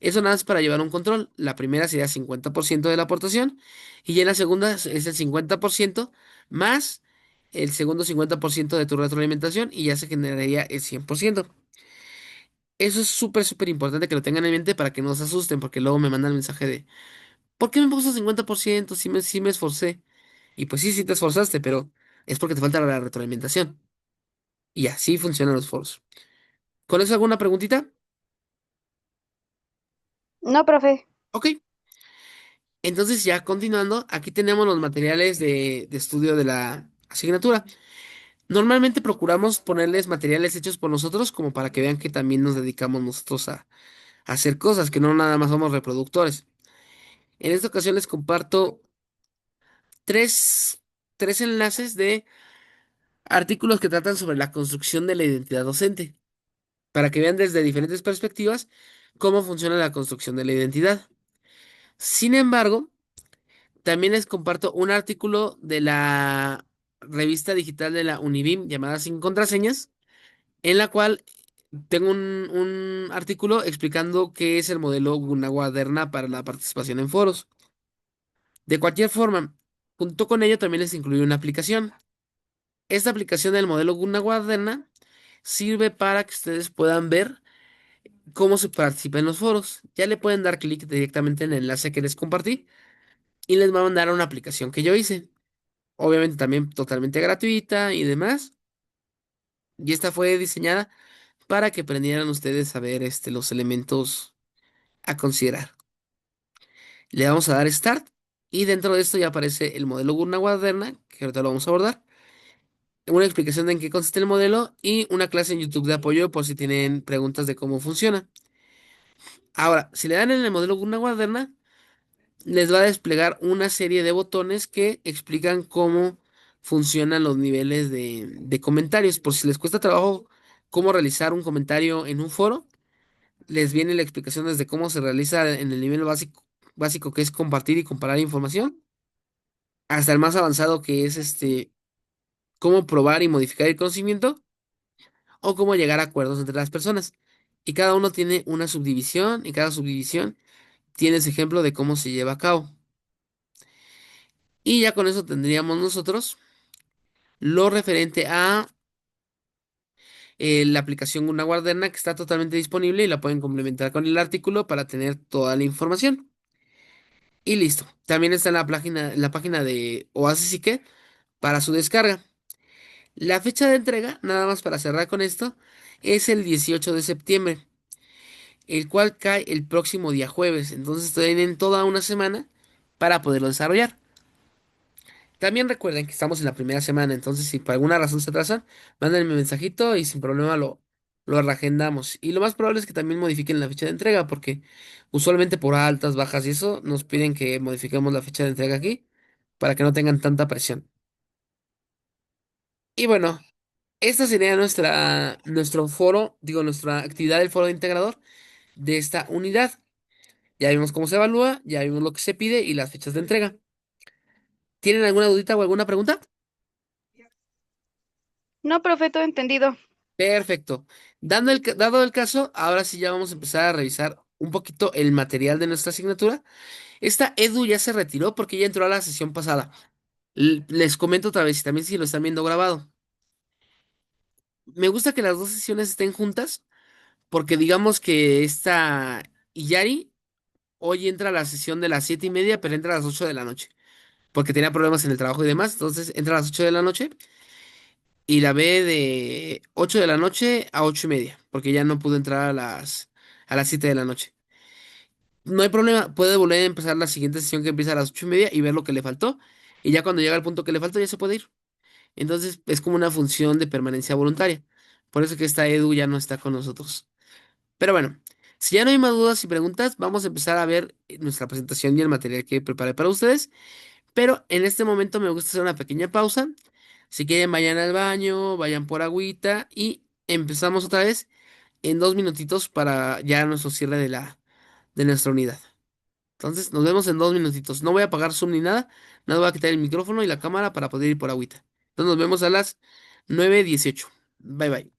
Eso nada más para llevar un control. La primera sería 50% de la aportación y ya en la segunda es el 50% más el segundo 50% de tu retroalimentación y ya se generaría el 100%. Eso es súper, súper importante que lo tengan en mente para que no se asusten, porque luego me mandan el mensaje de, ¿por qué me puso 50% si me esforcé? Y pues sí, sí te esforzaste, pero es porque te falta la retroalimentación. Y así funcionan los foros. ¿Con eso alguna preguntita? No, profe. Ok. Entonces ya continuando, aquí tenemos los materiales de estudio de la asignatura. Normalmente procuramos ponerles materiales hechos por nosotros como para que vean que también nos dedicamos nosotros a hacer cosas, que no nada más somos reproductores. En esta ocasión les comparto tres, tres enlaces de artículos que tratan sobre la construcción de la identidad docente, para que vean desde diferentes perspectivas cómo funciona la construcción de la identidad. Sin embargo, también les comparto un artículo de la revista digital de la Univim llamada Sin Contraseñas, en la cual tengo un artículo explicando qué es el modelo Gunaguaderna para la participación en foros. De cualquier forma, junto con ello también les incluí una aplicación. Esta aplicación del modelo Gunaguaderna sirve para que ustedes puedan ver cómo se participa en los foros. Ya le pueden dar clic directamente en el enlace que les compartí y les va a mandar a una aplicación que yo hice. Obviamente también totalmente gratuita y demás. Y esta fue diseñada para que aprendieran ustedes a ver los elementos a considerar. Le vamos a dar Start y dentro de esto ya aparece el modelo Gunaguaderna, que ahorita lo vamos a abordar. Una explicación de en qué consiste el modelo y una clase en YouTube de apoyo por si tienen preguntas de cómo funciona. Ahora, si le dan en el modelo Gurna Guaderna, les va a desplegar una serie de botones que explican cómo funcionan los niveles de comentarios. Por si les cuesta trabajo cómo realizar un comentario en un foro, les viene la explicación desde cómo se realiza en el nivel básico que es compartir y comparar información, hasta el más avanzado que es cómo probar y modificar el conocimiento o cómo llegar a acuerdos entre las personas. Y cada uno tiene una subdivisión y cada subdivisión tiene ese ejemplo de cómo se lleva a cabo. Y ya con eso tendríamos nosotros lo referente a la aplicación Una Guarderna que está totalmente disponible y la pueden complementar con el artículo para tener toda la información. Y listo. También está en la página de Oasis y que para su descarga. La fecha de entrega, nada más para cerrar con esto, es el 18 de septiembre, el cual cae el próximo día jueves. Entonces tienen toda una semana para poderlo desarrollar. También recuerden que estamos en la primera semana, entonces si por alguna razón se atrasan, mándenme un mensajito y sin problema lo reagendamos. Y lo más probable es que también modifiquen la fecha de entrega, porque usualmente por altas, bajas y eso nos piden que modifiquemos la fecha de entrega aquí para que no tengan tanta presión. Y bueno, esta sería nuestro foro, digo, nuestra actividad del foro de integrador de esta unidad. Ya vimos cómo se evalúa, ya vimos lo que se pide y las fechas de entrega. ¿Tienen alguna dudita o alguna pregunta? No, profe, todo entendido. Perfecto. Dado el caso, ahora sí ya vamos a empezar a revisar un poquito el material de nuestra asignatura. Esta Edu ya se retiró porque ya entró a la sesión pasada. Les comento otra vez y también si lo están viendo grabado. Me gusta que las dos sesiones estén juntas porque digamos que esta Iyari hoy entra a la sesión de las 7:30, pero entra a las 8 de la noche porque tenía problemas en el trabajo y demás. Entonces entra a las 8 de la noche y la ve de 8 de la noche a 8:30, porque ya no pudo entrar a las 7 de la noche. No hay problema, puede volver a empezar la siguiente sesión que empieza a las 8:30 y ver lo que le faltó. Y ya cuando llega al punto que le faltó, ya se puede ir. Entonces es como una función de permanencia voluntaria. Por eso que esta Edu ya no está con nosotros. Pero bueno, si ya no hay más dudas y preguntas, vamos a empezar a ver nuestra presentación y el material que preparé para ustedes. Pero en este momento me gusta hacer una pequeña pausa. Si quieren, vayan al baño, vayan por agüita y empezamos otra vez en 2 minutitos para ya nuestro cierre de nuestra unidad. Entonces, nos vemos en 2 minutitos. No voy a apagar Zoom ni nada. Nada, voy a quitar el micrófono y la cámara para poder ir por agüita. Entonces, nos vemos a las 9:18. Bye bye.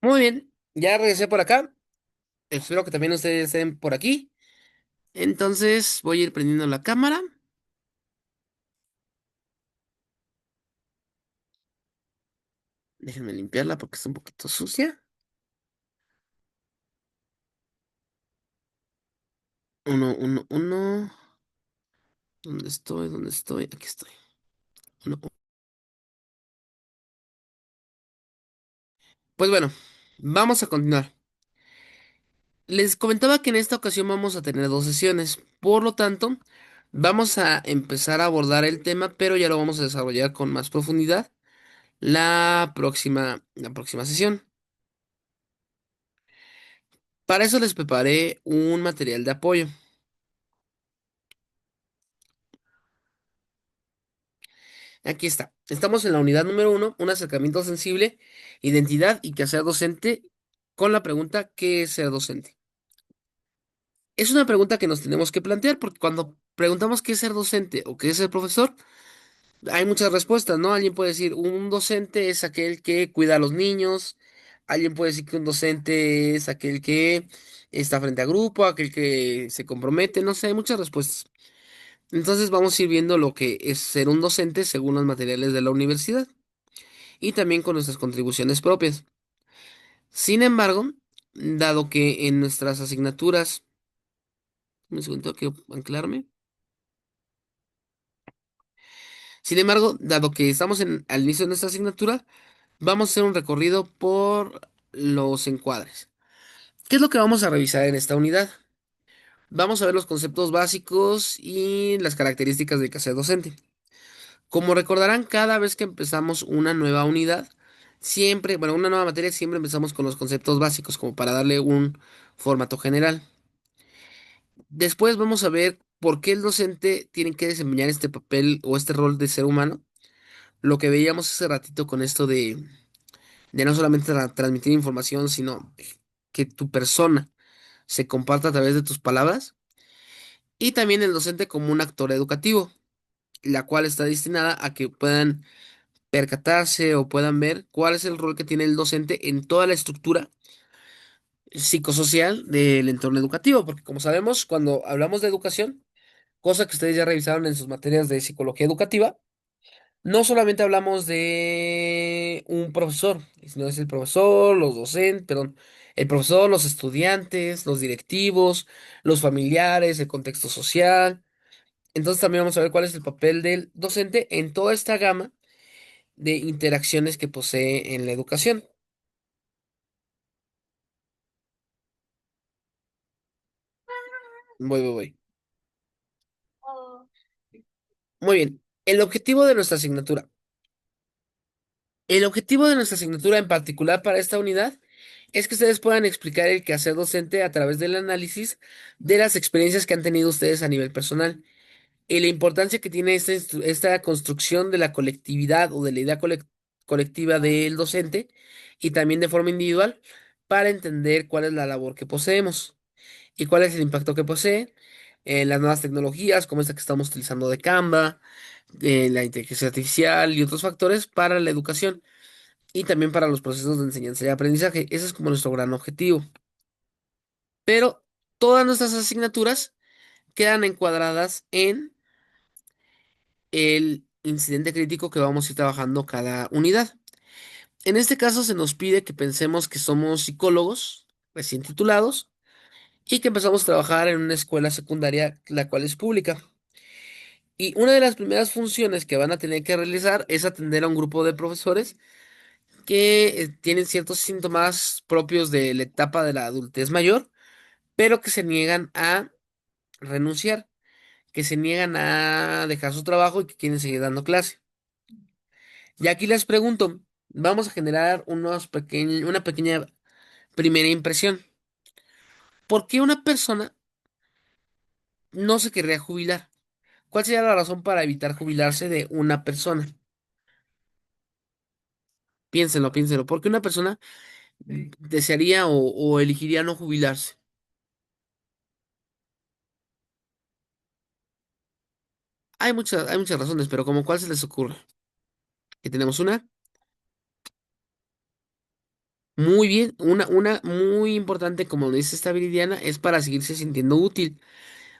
Muy bien, ya regresé por acá. Espero que también ustedes estén por aquí. Entonces, voy a ir prendiendo la cámara. Déjenme limpiarla porque está un poquito sucia. Uno, uno, uno. ¿Dónde estoy? ¿Dónde estoy? Aquí estoy. Uno, Pues bueno, vamos a continuar. Les comentaba que en esta ocasión vamos a tener 2 sesiones, por lo tanto, vamos a empezar a abordar el tema, pero ya lo vamos a desarrollar con más profundidad la próxima sesión. Para eso les preparé un material de apoyo. Aquí está. Estamos en la unidad número 1, un acercamiento sensible, identidad y quehacer docente, con la pregunta, ¿qué es ser docente? Es una pregunta que nos tenemos que plantear porque cuando preguntamos qué es ser docente o qué es ser profesor, hay muchas respuestas, ¿no? Alguien puede decir, un docente es aquel que cuida a los niños, alguien puede decir que un docente es aquel que está frente a grupo, aquel que se compromete, no sé, hay muchas respuestas. Entonces vamos a ir viendo lo que es ser un docente según los materiales de la universidad y también con nuestras contribuciones propias. Sin embargo, dado que en nuestras asignaturas Un segundo, quiero anclarme. Sin embargo, dado que estamos al inicio de nuestra asignatura, vamos a hacer un recorrido por los encuadres. ¿Qué es lo que vamos a revisar en esta unidad? Vamos a ver los conceptos básicos y las características del quehacer docente. Como recordarán, cada vez que empezamos una nueva unidad, siempre, bueno, una nueva materia, siempre empezamos con los conceptos básicos, como para darle un formato general. Después vamos a ver por qué el docente tiene que desempeñar este papel o este rol de ser humano. Lo que veíamos hace ratito con esto de no solamente transmitir información, sino que tu persona se comparta a través de tus palabras. Y también el docente como un actor educativo, la cual está destinada a que puedan percatarse o puedan ver cuál es el rol que tiene el docente en toda la estructura psicosocial del entorno educativo, porque como sabemos, cuando hablamos de educación, cosa que ustedes ya revisaron en sus materias de psicología educativa, no solamente hablamos de un profesor, sino es el profesor, los docentes, perdón, el profesor, los estudiantes, los directivos, los familiares, el contexto social. Entonces también vamos a ver cuál es el papel del docente en toda esta gama de interacciones que posee en la educación. Voy. Muy bien. El objetivo de nuestra asignatura. El objetivo de nuestra asignatura en particular para esta unidad es que ustedes puedan explicar el quehacer docente a través del análisis de las experiencias que han tenido ustedes a nivel personal y la importancia que tiene esta construcción de la colectividad o de la idea colectiva del docente y también de forma individual para entender cuál es la labor que poseemos y cuál es el impacto que posee en las nuevas tecnologías como esta que estamos utilizando de Canva, la inteligencia artificial y otros factores para la educación y también para los procesos de enseñanza y aprendizaje. Ese es como nuestro gran objetivo. Pero todas nuestras asignaturas quedan encuadradas en el incidente crítico que vamos a ir trabajando cada unidad. En este caso se nos pide que pensemos que somos psicólogos recién titulados y que empezamos a trabajar en una escuela secundaria, la cual es pública. Y una de las primeras funciones que van a tener que realizar es atender a un grupo de profesores que tienen ciertos síntomas propios de la etapa de la adultez mayor, pero que se niegan a renunciar, que se niegan a dejar su trabajo y que quieren seguir dando clase. Y aquí les pregunto, vamos a generar una pequeña primera impresión. ¿Por qué una persona no se querría jubilar? ¿Cuál sería la razón para evitar jubilarse de una persona? Piénsenlo. ¿Por qué una persona desearía o elegiría no jubilarse? Hay muchas razones, pero como cuál se les ocurre. Que tenemos una muy bien, una muy importante, como lo dice esta Viridiana, es para seguirse sintiendo útil.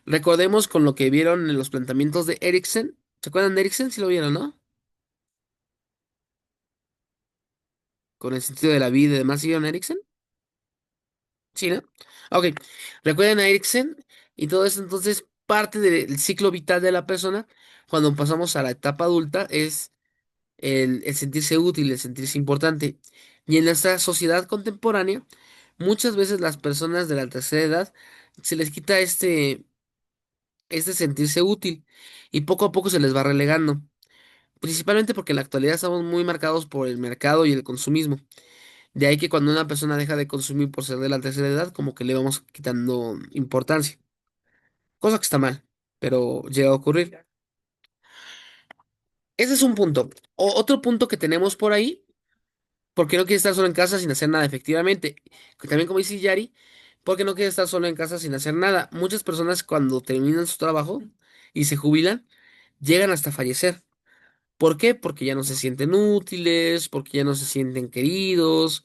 Recordemos con lo que vieron en los planteamientos de Erikson. ¿Se acuerdan de Erikson? Sí lo vieron, ¿no? Con el sentido de la vida y demás, ¿sí vieron a Erikson? Sí, ¿no? Ok. Recuerden a Erikson y todo eso, entonces, parte del ciclo vital de la persona, cuando pasamos a la etapa adulta, es el sentirse útil, el sentirse importante. Y en nuestra sociedad contemporánea, muchas veces las personas de la tercera edad se les quita este sentirse útil y poco a poco se les va relegando. Principalmente porque en la actualidad estamos muy marcados por el mercado y el consumismo. De ahí que cuando una persona deja de consumir por ser de la tercera edad, como que le vamos quitando importancia. Cosa que está mal, pero llega a ocurrir. Ese es un punto. Otro punto que tenemos por ahí, porque no quiere estar solo en casa sin hacer nada, efectivamente. Que también como dice Yari, porque no quiere estar solo en casa sin hacer nada. Muchas personas cuando terminan su trabajo y se jubilan, llegan hasta fallecer. ¿Por qué? Porque ya no se sienten útiles, porque ya no se sienten queridos,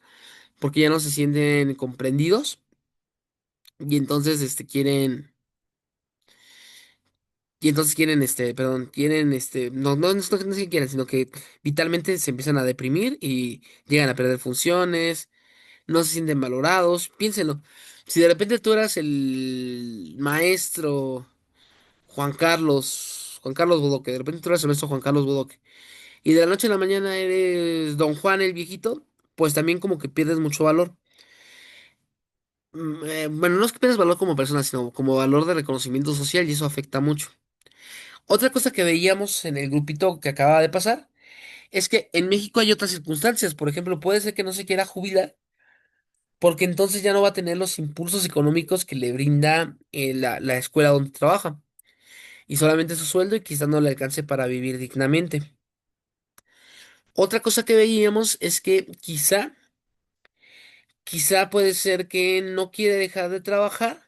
porque ya no se sienten comprendidos y entonces perdón, quieren no es que quieren, sino que vitalmente se empiezan a deprimir y llegan a perder funciones, no se sienten valorados, piénsenlo. Si de repente tú eras el maestro Juan Carlos Bodoque, de repente tú eras el maestro Juan Carlos Bodoque, y de la noche a la mañana eres Don Juan el viejito, pues también como que pierdes mucho valor. Bueno, no es que pierdas valor como persona, sino como valor de reconocimiento social y eso afecta mucho. Otra cosa que veíamos en el grupito que acaba de pasar es que en México hay otras circunstancias. Por ejemplo, puede ser que no se quiera jubilar porque entonces ya no va a tener los impulsos económicos que le brinda la escuela donde trabaja y solamente su sueldo y quizás no le alcance para vivir dignamente. Otra cosa que veíamos es que quizá puede ser que no quiere dejar de trabajar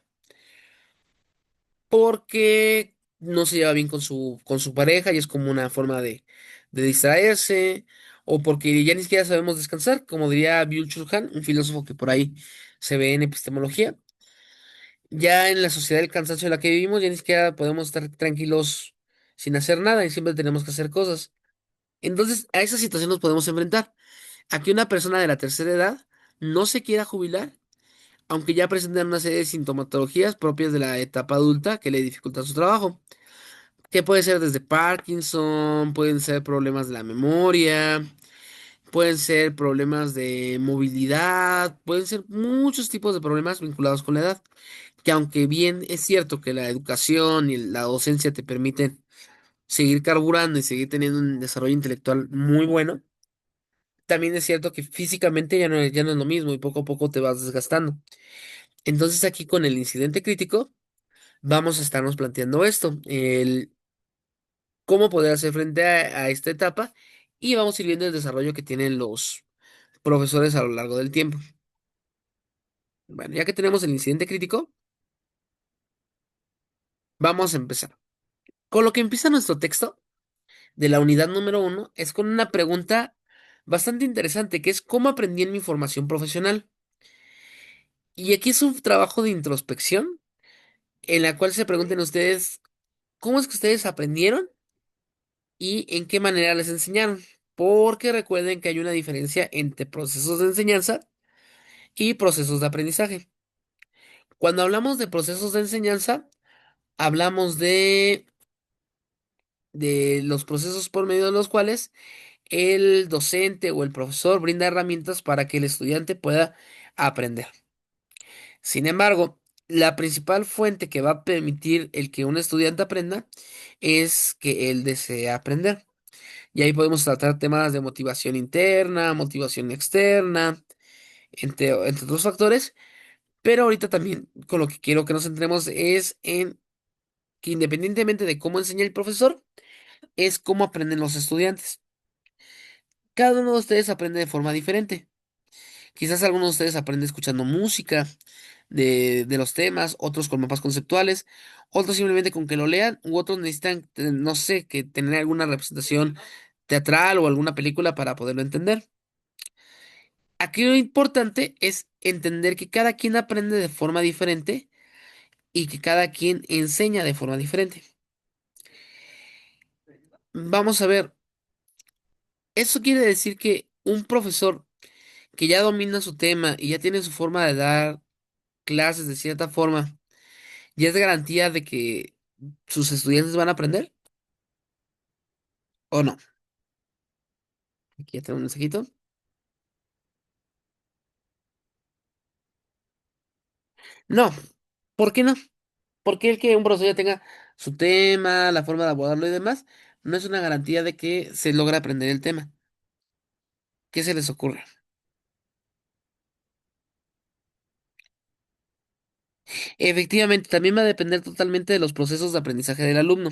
porque no se lleva bien con su pareja y es como una forma de distraerse, o porque ya ni siquiera sabemos descansar, como diría Byung-Chul Han, un filósofo que por ahí se ve en epistemología. Ya en la sociedad del cansancio en la que vivimos, ya ni siquiera podemos estar tranquilos sin hacer nada y siempre tenemos que hacer cosas. Entonces, a esa situación nos podemos enfrentar. A que una persona de la tercera edad no se quiera jubilar, aunque ya presenten una serie de sintomatologías propias de la etapa adulta que le dificultan su trabajo. Que puede ser desde Parkinson, pueden ser problemas de la memoria, pueden ser problemas de movilidad, pueden ser muchos tipos de problemas vinculados con la edad, que aunque bien es cierto que la educación y la docencia te permiten seguir carburando y seguir teniendo un desarrollo intelectual muy bueno, también es cierto que físicamente ya no es lo mismo y poco a poco te vas desgastando. Entonces aquí con el incidente crítico vamos a estarnos planteando esto, cómo poder hacer frente a esta etapa y vamos a ir viendo el desarrollo que tienen los profesores a lo largo del tiempo. Bueno, ya que tenemos el incidente crítico, vamos a empezar. Con lo que empieza nuestro texto de la unidad número uno es con una pregunta bastante interesante, que es ¿cómo aprendí en mi formación profesional? Y aquí es un trabajo de introspección en la cual se pregunten ustedes cómo es que ustedes aprendieron y en qué manera les enseñaron. Porque recuerden que hay una diferencia entre procesos de enseñanza y procesos de aprendizaje. Cuando hablamos de procesos de enseñanza, hablamos de los procesos por medio de los cuales el docente o el profesor brinda herramientas para que el estudiante pueda aprender. Sin embargo, la principal fuente que va a permitir el que un estudiante aprenda es que él desee aprender. Y ahí podemos tratar temas de motivación interna, motivación externa, entre otros factores. Pero ahorita también con lo que quiero que nos centremos es en que independientemente de cómo enseña el profesor, es cómo aprenden los estudiantes. Cada uno de ustedes aprende de forma diferente. Quizás algunos de ustedes aprenden escuchando música de los temas, otros con mapas conceptuales, otros simplemente con que lo lean, u otros necesitan, no sé, que tener alguna representación teatral o alguna película para poderlo entender. Aquí lo importante es entender que cada quien aprende de forma diferente y que cada quien enseña de forma diferente. Vamos a ver, eso quiere decir que un profesor que ya domina su tema y ya tiene su forma de dar clases de cierta forma, ¿ya es garantía de que sus estudiantes van a aprender o no? Aquí ya tengo un mensajito. No, ¿por qué no? Porque el que un profesor ya tenga su tema, la forma de abordarlo y demás, no es una garantía de que se logra aprender el tema. ¿Qué se les ocurre? Efectivamente, también va a depender totalmente de los procesos de aprendizaje del alumno.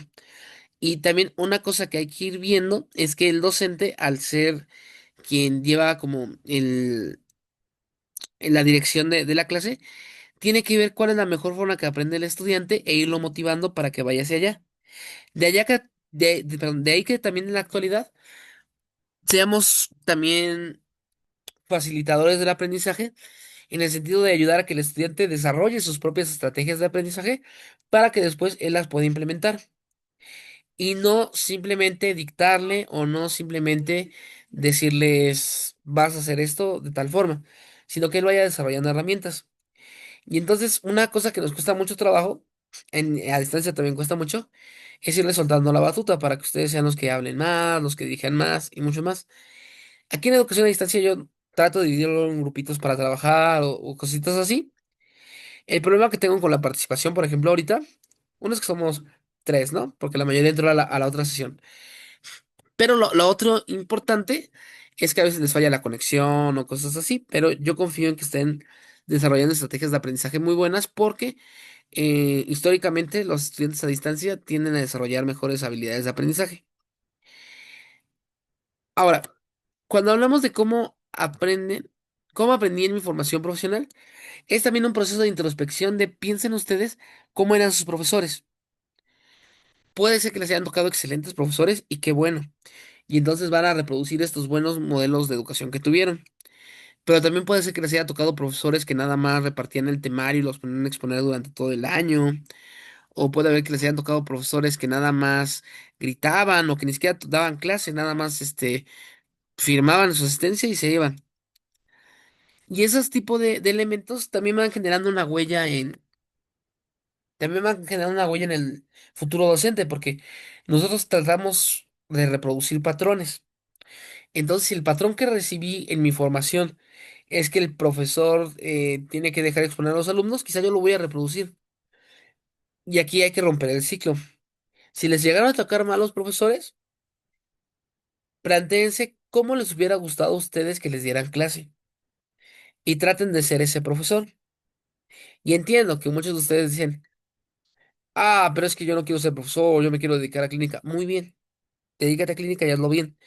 Y también una cosa que hay que ir viendo es que el docente, al ser quien lleva como en la dirección de la clase, tiene que ver cuál es la mejor forma que aprende el estudiante e irlo motivando para que vaya hacia allá. De allá que, perdón, de ahí que también en la actualidad seamos también facilitadores del aprendizaje en el sentido de ayudar a que el estudiante desarrolle sus propias estrategias de aprendizaje para que después él las pueda implementar y no simplemente dictarle o no simplemente decirles vas a hacer esto de tal forma, sino que él vaya desarrollando herramientas. Y entonces una cosa que nos cuesta mucho trabajo, a distancia también cuesta mucho, es irle soltando la batuta para que ustedes sean los que hablen más, los que dirijan más y mucho más. Aquí en educación a distancia yo trato de dividirlo en grupitos para trabajar o cositas así. El problema que tengo con la participación, por ejemplo, ahorita, uno es que somos tres, ¿no? Porque la mayoría entró a la otra sesión. Pero lo otro importante es que a veces les falla la conexión o cosas así, pero yo confío en que estén desarrollando estrategias de aprendizaje muy buenas porque históricamente los estudiantes a distancia tienden a desarrollar mejores habilidades de aprendizaje. Ahora, cuando hablamos de cómo aprenden, cómo aprendí en mi formación profesional, es también un proceso de introspección de piensen ustedes cómo eran sus profesores. Puede ser que les hayan tocado excelentes profesores y qué bueno. Y entonces van a reproducir estos buenos modelos de educación que tuvieron. Pero también puede ser que les haya tocado profesores que nada más repartían el temario y los ponían a exponer durante todo el año. O puede haber que les hayan tocado profesores que nada más gritaban o que ni siquiera daban clase, nada más firmaban su asistencia y se iban. Y esos tipos de elementos también van generando una huella también van generando una huella en el futuro docente, porque nosotros tratamos de reproducir patrones. Entonces, si el patrón que recibí en mi formación es que el profesor tiene que dejar exponer a los alumnos, quizá yo lo voy a reproducir. Y aquí hay que romper el ciclo. Si les llegaron a tocar malos profesores, plantéense cómo les hubiera gustado a ustedes que les dieran clase y traten de ser ese profesor. Y entiendo que muchos de ustedes dicen, ah, pero es que yo no quiero ser profesor, yo me quiero dedicar a clínica. Muy bien, dedícate a clínica y hazlo bien.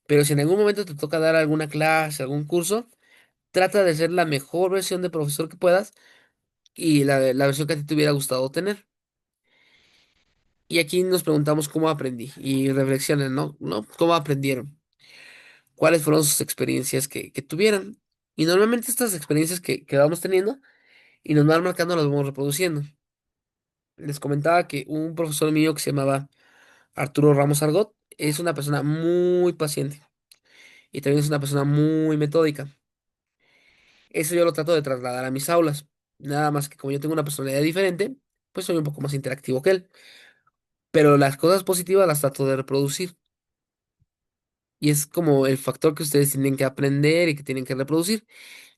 Pero si en algún momento te toca dar alguna clase, algún curso, trata de ser la mejor versión de profesor que puedas y la versión que a ti te hubiera gustado tener. Y aquí nos preguntamos cómo aprendí y reflexionen, ¿no? ¿No? ¿Cómo aprendieron? ¿Cuáles fueron sus experiencias que tuvieron? Y normalmente estas experiencias que vamos teniendo y nos van marcando las vamos reproduciendo. Les comentaba que un profesor mío que se llamaba Arturo Ramos Argot es una persona muy paciente y también es una persona muy metódica. Eso yo lo trato de trasladar a mis aulas. Nada más que como yo tengo una personalidad diferente, pues soy un poco más interactivo que él. Pero las cosas positivas las trato de reproducir. Y es como el factor que ustedes tienen que aprender y que tienen que reproducir.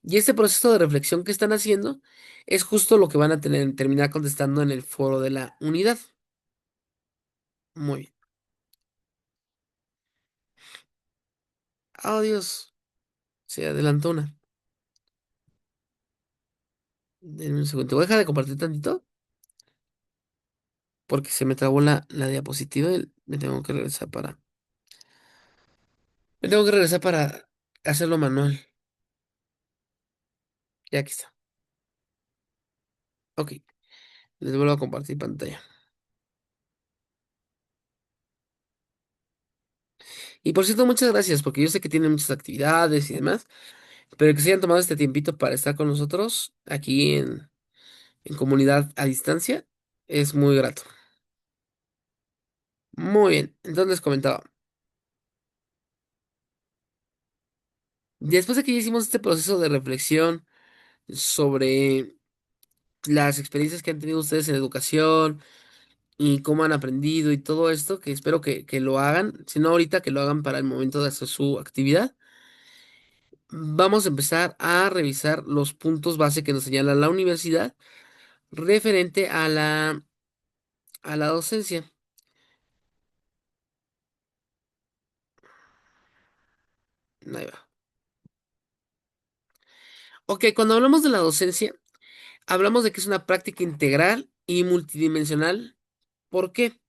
Y este proceso de reflexión que están haciendo es justo lo que van a terminar contestando en el foro de la unidad. Muy bien. Oh, Dios. Se adelantó una. Denme un segundo. Voy a dejar de compartir tantito porque se me trabó la diapositiva y me tengo que regresar para hacerlo manual. Ya aquí está. Ok. Les vuelvo a compartir pantalla. Y por cierto, muchas gracias porque yo sé que tienen muchas actividades y demás. Pero que se hayan tomado este tiempito para estar con nosotros aquí en comunidad a distancia es muy grato. Muy bien, entonces les comentaba. Después de que ya hicimos este proceso de reflexión sobre las experiencias que han tenido ustedes en educación y cómo han aprendido y todo esto, que espero que lo hagan, si no ahorita, que lo hagan para el momento de hacer su actividad, vamos a empezar a revisar los puntos base que nos señala la universidad referente a la docencia. Ahí va. Ok, cuando hablamos de la docencia, hablamos de que es una práctica integral y multidimensional. ¿Por qué?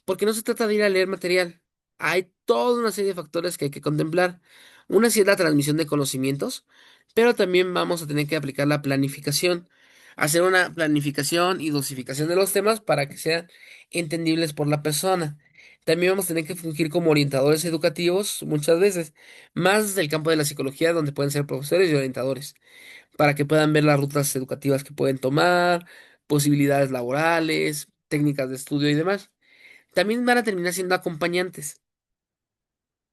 Porque no se trata de ir a leer material. Hay toda una serie de factores que hay que contemplar. Una sí es la transmisión de conocimientos, pero también vamos a tener que aplicar la planificación, hacer una planificación y dosificación de los temas para que sean entendibles por la persona. También vamos a tener que fungir como orientadores educativos muchas veces, más del campo de la psicología, donde pueden ser profesores y orientadores para que puedan ver las rutas educativas que pueden tomar, posibilidades laborales, técnicas de estudio y demás. También van a terminar siendo acompañantes,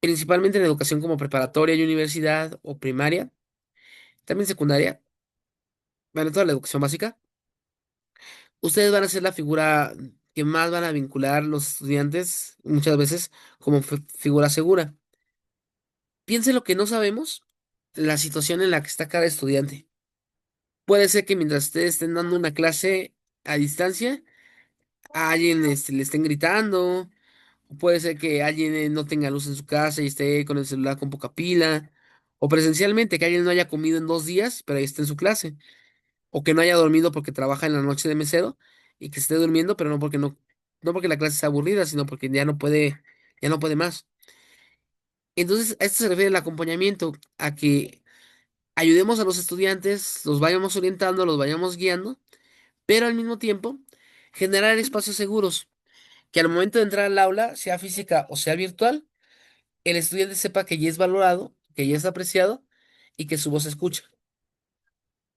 principalmente en educación como preparatoria y universidad o primaria, también secundaria. bueno, toda la educación básica, ustedes van a ser la figura que más van a vincular los estudiantes, muchas veces como figura segura. Piensen lo que no sabemos, la situación en la que está cada estudiante. Puede ser que mientras ustedes estén dando una clase a distancia, a alguien le estén gritando, o puede ser que alguien no tenga luz en su casa y esté con el celular con poca pila, o presencialmente que alguien no haya comido en 2 días, pero ahí está en su clase, o que no haya dormido porque trabaja en la noche de mesero y que esté durmiendo, pero no porque la clase sea aburrida, sino porque ya no puede más. Entonces, a esto se refiere el acompañamiento, a que ayudemos a los estudiantes, los vayamos orientando, los vayamos guiando, pero al mismo tiempo generar espacios seguros, que al momento de entrar al aula, sea física o sea virtual, el estudiante sepa que ya es valorado, que ya es apreciado y que su voz se escucha.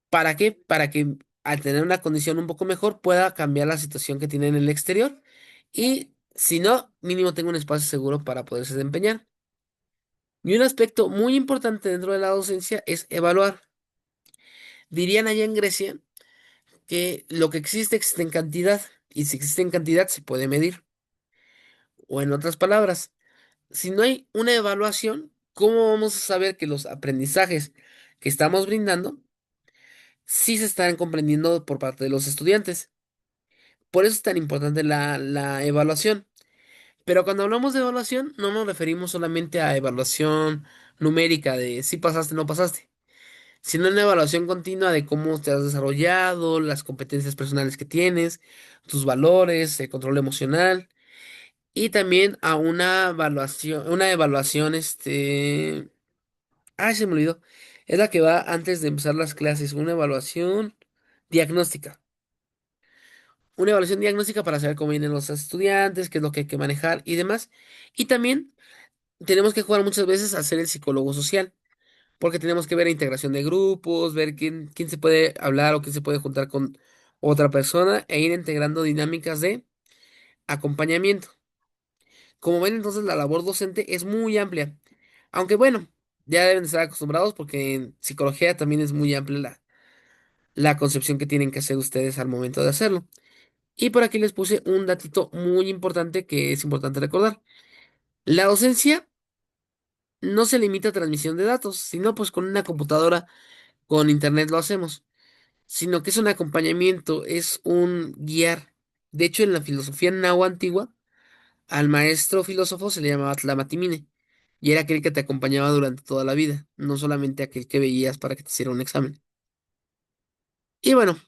¿Para qué? Para que al tener una condición un poco mejor pueda cambiar la situación que tiene en el exterior y si no, mínimo tenga un espacio seguro para poderse desempeñar. Y un aspecto muy importante dentro de la docencia es evaluar. Dirían allá en Grecia que lo que existe existe en cantidad y si existe en cantidad se puede medir. O en otras palabras, si no hay una evaluación, ¿cómo vamos a saber que los aprendizajes que estamos brindando sí se están comprendiendo por parte de los estudiantes? Por eso es tan importante la evaluación. Pero cuando hablamos de evaluación, no nos referimos solamente a evaluación numérica de si pasaste o no pasaste, sino una evaluación continua de cómo te has desarrollado, las competencias personales que tienes, tus valores, el control emocional y también a una evaluación, ay, se me olvidó, es la que va antes de empezar las clases, una evaluación diagnóstica. Una evaluación diagnóstica para saber cómo vienen los estudiantes, qué es lo que hay que manejar y demás. Y también tenemos que jugar muchas veces a ser el psicólogo social, porque tenemos que ver la integración de grupos, ver quién se puede hablar o quién se puede juntar con otra persona e ir integrando dinámicas de acompañamiento. Como ven, entonces la labor docente es muy amplia, aunque bueno, ya deben estar acostumbrados porque en psicología también es muy amplia la concepción que tienen que hacer ustedes al momento de hacerlo. Y por aquí les puse un datito muy importante que es importante recordar. La docencia no se limita a transmisión de datos, sino pues con una computadora, con internet lo hacemos, sino que es un acompañamiento, es un guiar. De hecho, en la filosofía náhuatl antigua, al maestro filósofo se le llamaba Tlamatimine, y era aquel que te acompañaba durante toda la vida, no solamente aquel que veías para que te hiciera un examen. Y bueno,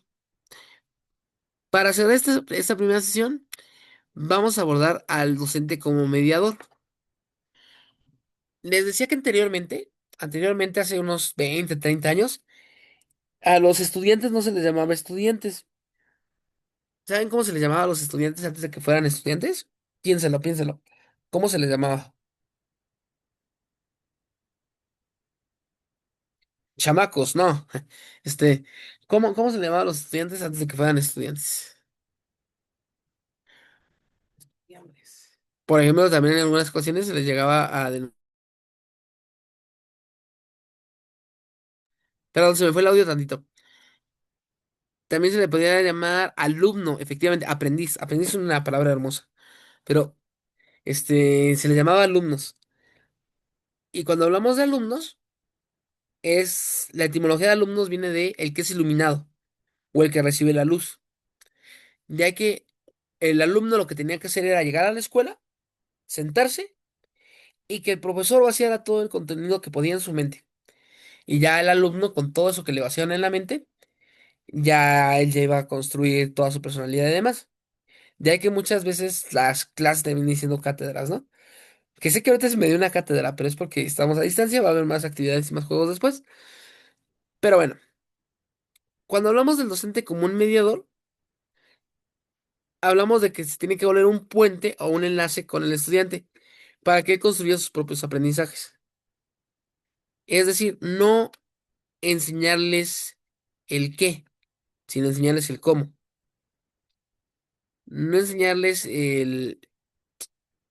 para hacer esta primera sesión, vamos a abordar al docente como mediador. Les decía que anteriormente hace unos 20 30 años, a los estudiantes no se les llamaba estudiantes. ¿Saben cómo se les llamaba a los estudiantes antes de que fueran estudiantes? Piénselo, piénselo. ¿Cómo se les llamaba? Chamacos, no. Este, ¿cómo se les llamaba a los estudiantes antes de que fueran estudiantes? Por ejemplo, también en algunas ocasiones se les llegaba a... Perdón, se me fue el audio tantito. También se le podía llamar alumno, efectivamente, aprendiz. Aprendiz es una palabra hermosa. Pero, se les llamaba alumnos. Y cuando hablamos de alumnos, la etimología de alumnos viene de el que es iluminado o el que recibe la luz. Ya que el alumno lo que tenía que hacer era llegar a la escuela, sentarse y que el profesor vaciara todo el contenido que podía en su mente. Y ya el alumno, con todo eso que le vaciaron en la mente, ya él ya iba a construir toda su personalidad y demás. De ahí que muchas veces las clases terminan siendo cátedras, ¿no? Que sé que ahorita se me dio una cátedra, pero es porque estamos a distancia, va a haber más actividades y más juegos después. Pero bueno, cuando hablamos del docente como un mediador, hablamos de que se tiene que volver un puente o un enlace con el estudiante para que él construya sus propios aprendizajes. Es decir, no enseñarles el qué, sino enseñarles el cómo. No enseñarles el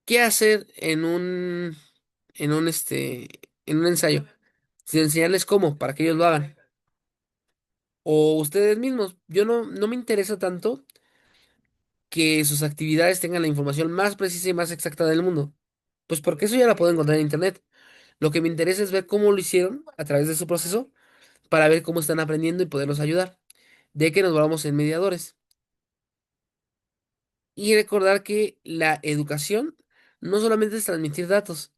qué hacer en un, en un ensayo, sino enseñarles cómo para que ellos lo hagan. o ustedes mismos. Yo no me interesa tanto que sus actividades tengan la información más precisa y más exacta del mundo, pues porque eso ya la puedo encontrar en internet. Lo que me interesa es ver cómo lo hicieron a través de su proceso para ver cómo están aprendiendo y poderlos ayudar. De que nos volvamos en mediadores. Y recordar que la educación no solamente es transmitir datos,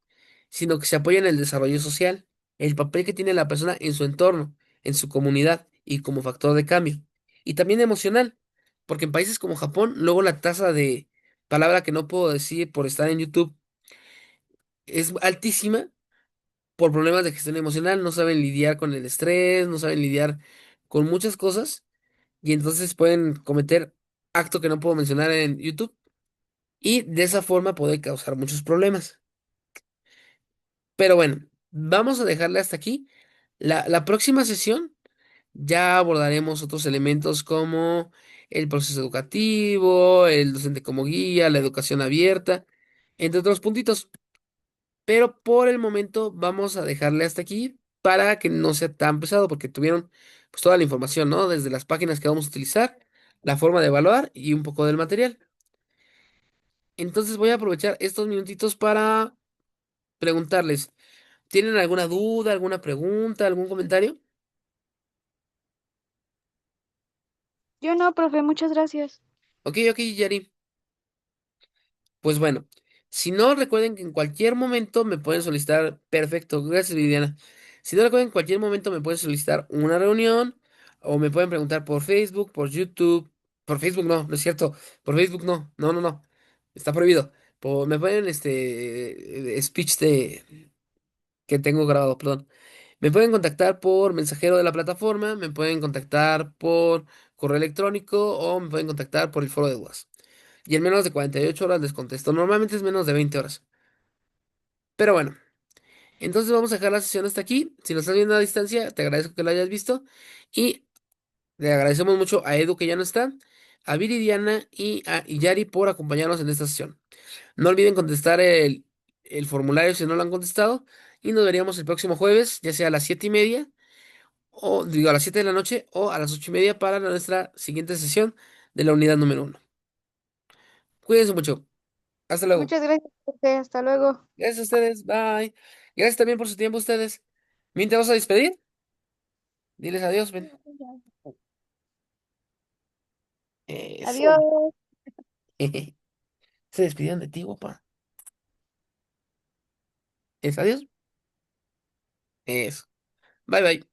sino que se apoya en el desarrollo social, el papel que tiene la persona en su entorno, en su comunidad y como factor de cambio. Y también emocional, porque en países como Japón, luego la tasa de palabra que no puedo decir por estar en YouTube es altísima por problemas de gestión emocional, no saben lidiar con el estrés, no saben lidiar con muchas cosas y entonces pueden cometer acto que no puedo mencionar en YouTube y de esa forma puede causar muchos problemas. Pero bueno, vamos a dejarle hasta aquí. La próxima sesión ya abordaremos otros elementos como el proceso educativo, el docente como guía, la educación abierta, entre otros puntitos. Pero por el momento vamos a dejarle hasta aquí para que no sea tan pesado porque tuvieron pues toda la información, ¿no? Desde las páginas que vamos a utilizar, la forma de evaluar y un poco del material. Entonces voy a aprovechar estos minutitos para preguntarles, ¿tienen alguna duda, alguna pregunta, algún comentario? Yo no, profe, muchas gracias. Ok, ok, Yari. Pues bueno, si no, recuerden que en cualquier momento me pueden solicitar, perfecto, gracias Viviana. Si no, recuerden que en cualquier momento me pueden solicitar una reunión o me pueden preguntar por Facebook, por YouTube, por Facebook no, no es cierto, por Facebook no, está prohibido. Me pueden speech que tengo grabado, perdón. Me pueden contactar por mensajero de la plataforma, me pueden contactar por correo electrónico o me pueden contactar por el foro de dudas. Y en menos de 48 horas les contesto. Normalmente es menos de 20 horas. Pero bueno, entonces vamos a dejar la sesión hasta aquí. Si nos estás viendo a distancia, te agradezco que lo hayas visto. Y le agradecemos mucho a Edu que ya no está, a Viridiana y a Yari por acompañarnos en esta sesión. No olviden contestar el formulario si no lo han contestado. Y nos veríamos el próximo jueves, ya sea a las 7:30, o digo a las 7 de la noche, o a las 8:30 para nuestra siguiente sesión de la unidad número 1. Cuídense mucho. Hasta luego. Muchas gracias, profe. Hasta luego. Gracias a ustedes. Bye. Gracias también por su tiempo ustedes. ¿Min, te vas a despedir? Diles adiós, ven. Eso. Adiós. Se despidieron de ti, guapa. ¿Es adiós? Eso. Bye, bye.